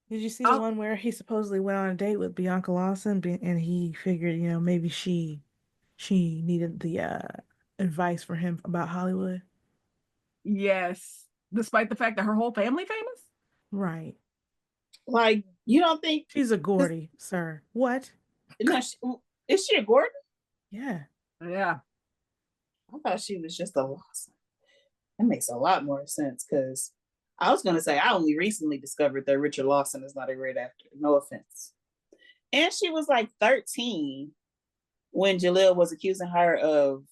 Did you see the one where he supposedly went on a date with Bianca Lawson and he figured, maybe she needed the advice for him about Hollywood? Yes. Despite the fact that her whole family famous? Right. Like, you don't think she's a Gordy, sir? What? No, is she a Gordon? Yeah. Yeah. I thought she was just a Lawson. That makes a lot more sense because I was going to say I only recently discovered that Richard Lawson is not a great actor. No offense. And she was like 13 when Jaleel was accusing her of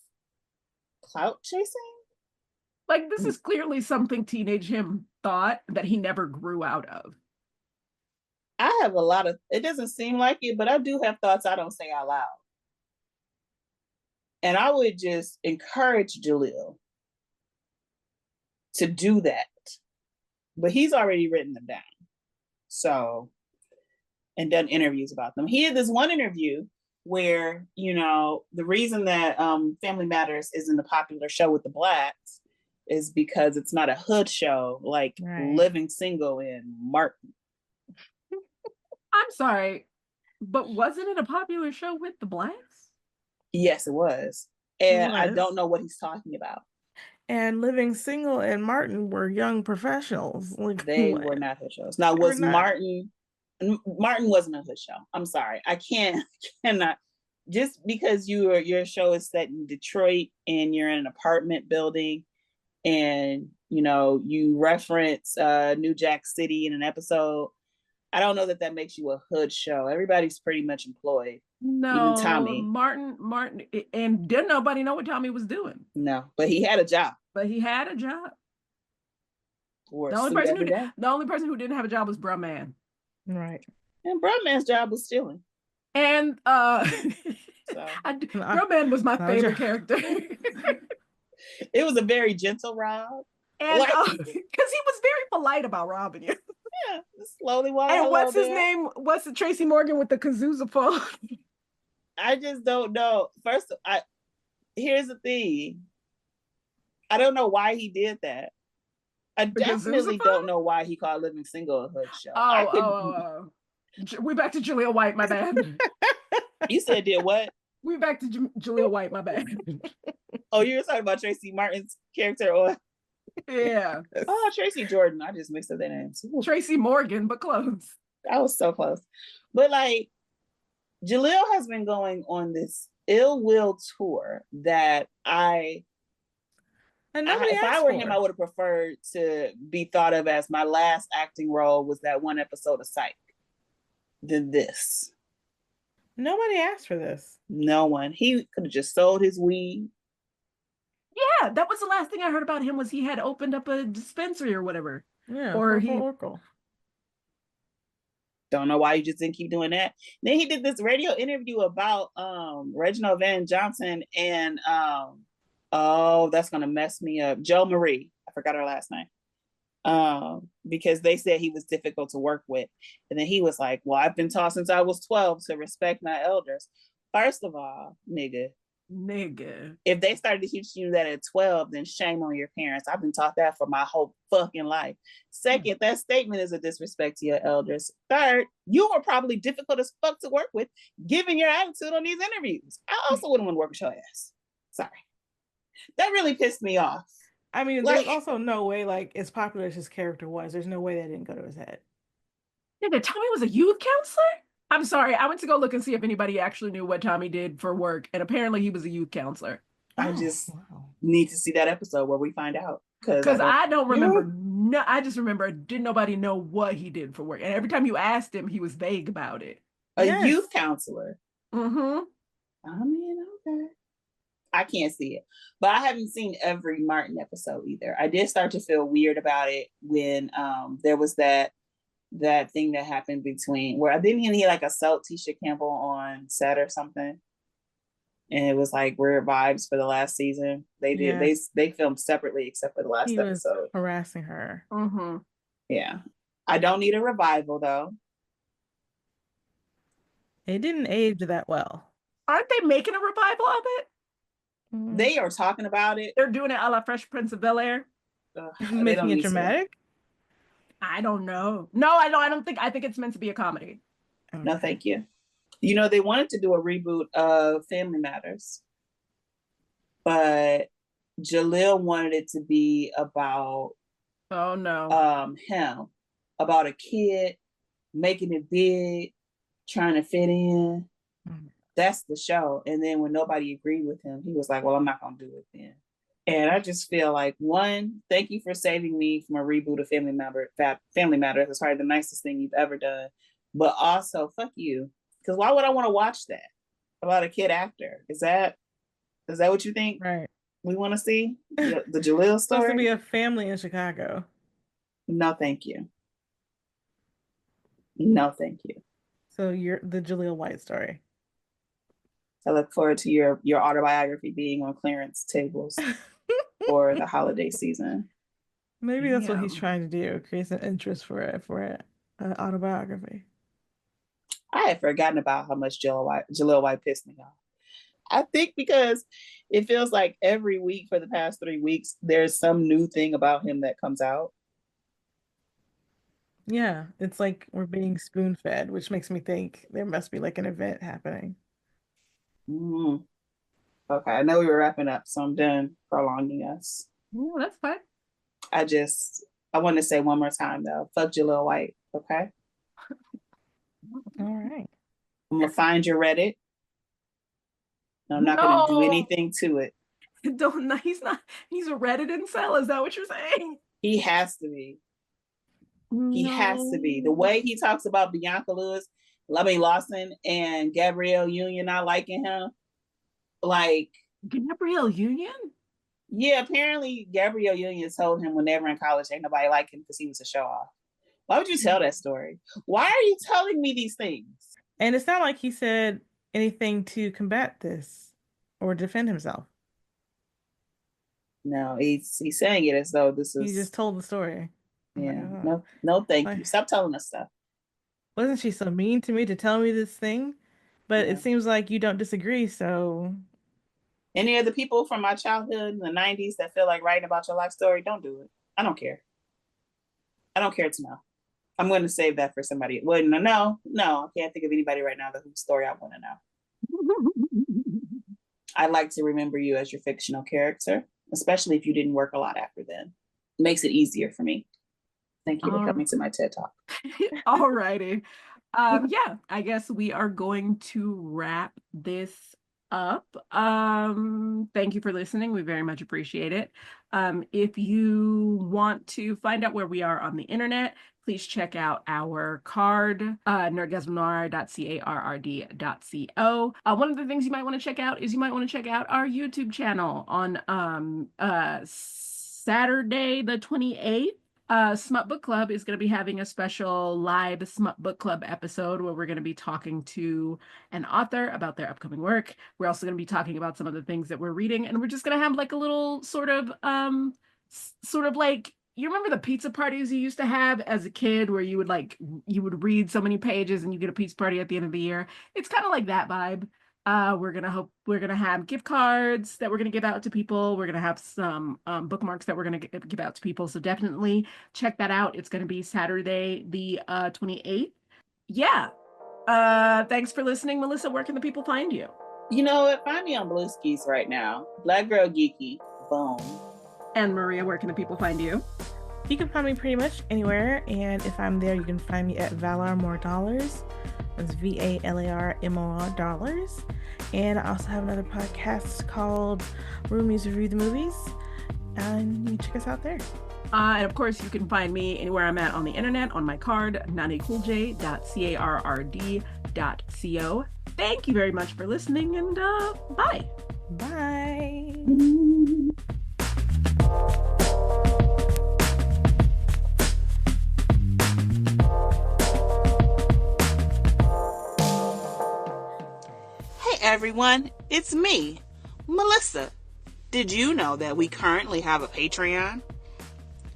clout chasing. Like, this is clearly something teenage him thought that he never grew out of. I have it doesn't seem like it, but I do have thoughts I don't say out loud. And I would just encourage Jaleel to do that. But he's already written them down. So, and done interviews about them. He had this one interview where, the reason that Family Matters isn't a popular show with the Blacks is because it's not a hood show like Living Single in Martin. I'm sorry, but wasn't it a popular show with the Blacks? Yes, it was. And I don't know what he's talking about. And Living Single and Martin were young professionals. Like, they were not hood shows. Now, was Martin wasn't a hood show. I'm sorry. I cannot. Just because your show is set in Detroit and you're in an apartment building and, you reference New Jack City in an episode, I don't know that makes you a hood show. Everybody's pretty much employed. Even No, Tommy. Martin, and didn't nobody know what Tommy was doing. No, but he had a job. But he had a job. Wore The a only suit person every day. the only person who didn't have a job was Bruh Man. Right. And Bruh Man's job was stealing. And Bruh Man was my favorite character. It was a very gentle Rob. And because he was very polite about robbing you. Yeah, slowly walk. And what's his name? What's the Tracy Morgan with the kazoozaphone? I just don't know. First, here's the thing. I don't know why he did that. I definitely don't know why he called Living Single a hood show. We back to Jaleel White, my bad. You said did what? We back to Jaleel White, my bad. Oh, you were talking about Tracy Martin's character, or yeah. Oh, Tracy Jordan. I just mixed up their names. Tracy Morgan, but close. I was so close. But like, Jaleel has been going on this ill will tour that if I were him, I would have preferred to be thought of as my last acting role was that one episode of Psych than this. Nobody asked for this. No one. He could have just sold his weed. Yeah, that was the last thing I heard about him was he had opened up a dispensary or whatever. Yeah, or Urkel. Don't know why he just didn't keep doing that. Then he did this radio interview about Reginald Van Johnson and that's gonna mess me up. Jo Marie. I forgot her last name. Because they said he was difficult to work with. And then he was like, well, I've been taught since I was 12 to respect my elders. First of all, nigga. If they started teaching you that at 12, then shame on your parents. I've been taught that for my whole fucking life. Second, that statement is a disrespect to your elders. Third, you were probably difficult as fuck to work with, given your attitude on these interviews. I also wouldn't want to work with your ass. Sorry. That really pissed me off. I mean, there's also no way, like, as popular as his character was, there's no way that didn't go to his head. Nigga, Tommy was a youth counselor? I'm sorry, I went to go look and see if anybody actually knew what Tommy did for work, and apparently he was a youth counselor. I just need to see that episode where we find out. Because I don't remember, I just remember didn't nobody know what he did for work. And every time you asked him, he was vague about it. A youth counselor? Mm-hmm. I mean, okay. I can't see it. But I haven't seen every Martin episode either. I did start to feel weird about it when there was that thing that happened between where didn't he like assault Tisha Campbell on set or something? And it was like weird vibes for the last season. They did they filmed separately except for the last episode. Was harassing her. Mm-hmm. Yeah. I don't need a revival though. It didn't age that well. Aren't they making a revival of it? They are talking about it. They're doing it a la Fresh Prince of Bel-Air. Making it dramatic? I don't know. No, I don't think. I think it's meant to be a comedy. Okay. No, thank you. You know, they wanted to do a reboot of Family Matters, but Jaleel wanted it to be about him, about a kid making it big, trying to fit in. Mm-hmm. That's the show. And then when nobody agreed with him, he was like, well, I'm not gonna do it then. And I just feel like, one, thank you for saving me from a reboot of Family Matters. It's probably the nicest thing you've ever done. But also, fuck you. Because why would I want to watch that about a kid actor? Is that what you think? Right. We want to see the Jaleel story? It's supposed to be a family in Chicago. No, thank you. No, thank you. So you're the Jaleel White story. I look forward to your autobiography being on clearance tables for the holiday season. Maybe that's what he's trying to do, create some interest for an autobiography. I had forgotten about how much Jaleel White pissed me off. I think because it feels like every week for the past 3 weeks, there's some new thing about him that comes out. Yeah, it's like we're being spoon-fed, which makes me think there must be like an event happening. Mm-hmm. Okay, I know we were wrapping up, so I'm done prolonging us. Oh, that's fine. I want to say one more time though, fuck Jaleel White, okay? All right. I'm gonna find your Reddit. I'm not gonna do anything to it. He's a Reddit incel, is that what you're saying? He has to be. He has to be. The No. way he talks about Bianca Lawson and Gabrielle Union not liking him. Like, Gabrielle Union? yeah, apparently Gabrielle Union told him when they were in college, ain't nobody like him because he was a show off. Why would you tell that story? Why are you telling me these things? And it's not like he said anything to combat this or defend himself. No, he's saying it as though this is. He just told the story. Yeah. No, thank you. Stop telling us stuff. Wasn't she so mean to me to tell me this thing? But it seems like you don't disagree, so. Any of the people from my childhood in the 90s that feel like writing about your life story, don't do it. I don't care. I don't care to know. I'm going to save that for somebody. Well, no. I can't think of anybody right now whose story I want to know. I'd like to remember you as your fictional character, especially if you didn't work a lot after then. It makes it easier for me. Thank you for coming to my TED Talk. All righty. Yeah, I guess we are going to wrap this up. Thank you for listening. We very much appreciate it. If you want to find out where we are on the internet, please check out our card, nerdgasmnoire.carrd.co. One of the things you might want to check out is our YouTube channel on Saturday the 28th. Smut Book Club is going to be having a special live Smut Book Club episode where we're going to be talking to an author about their upcoming work. We're also going to be talking about some of the things that we're reading, and we're just going to have like a little sort of like, you remember the pizza parties you used to have as a kid where you would read so many pages and you get a pizza party at the end of the year? It's kind of like that vibe. We're gonna have gift cards that we're gonna give out to people. We're gonna have some bookmarks that we're gonna give out to people. So definitely check that out. It's gonna be Saturday the 28th. Yeah. Thanks for listening, Melissa. Where can the people find you? You know what? Find me on Blue Skis right now. Black Girl Geeky. Boom. And Maria, where can the people find you? You can find me pretty much anywhere, and if I'm there, you can find me at Valar More Dollars. That's VALARMOR dollars. And I also have another podcast called Roomies Review the Movies. And you check us out there. And of course, you can find me anywhere I'm at on the internet on my card, nanecoolj.carrd.co. Thank you very much for listening, and bye. Bye. Everyone, it's me, Melissa. Did you know that we currently have a Patreon?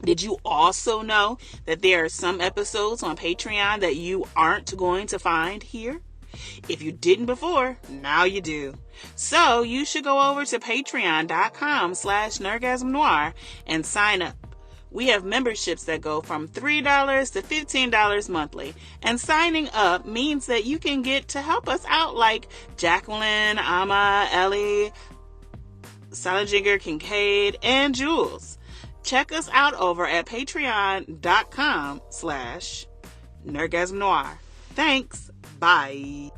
Did you also know that there are some episodes on Patreon that you aren't going to find here? If you didn't before, now you do. So you should go over to patreon.com/Nerdgasm Noire and sign up. We have memberships that go from $3 to $15 monthly. And signing up means that you can get to help us out like Jacqueline, Amma, Ellie, Salinger, Kincaid, and Jules. Check us out over at patreon.com/Nerdgasm Noire. Thanks. Bye.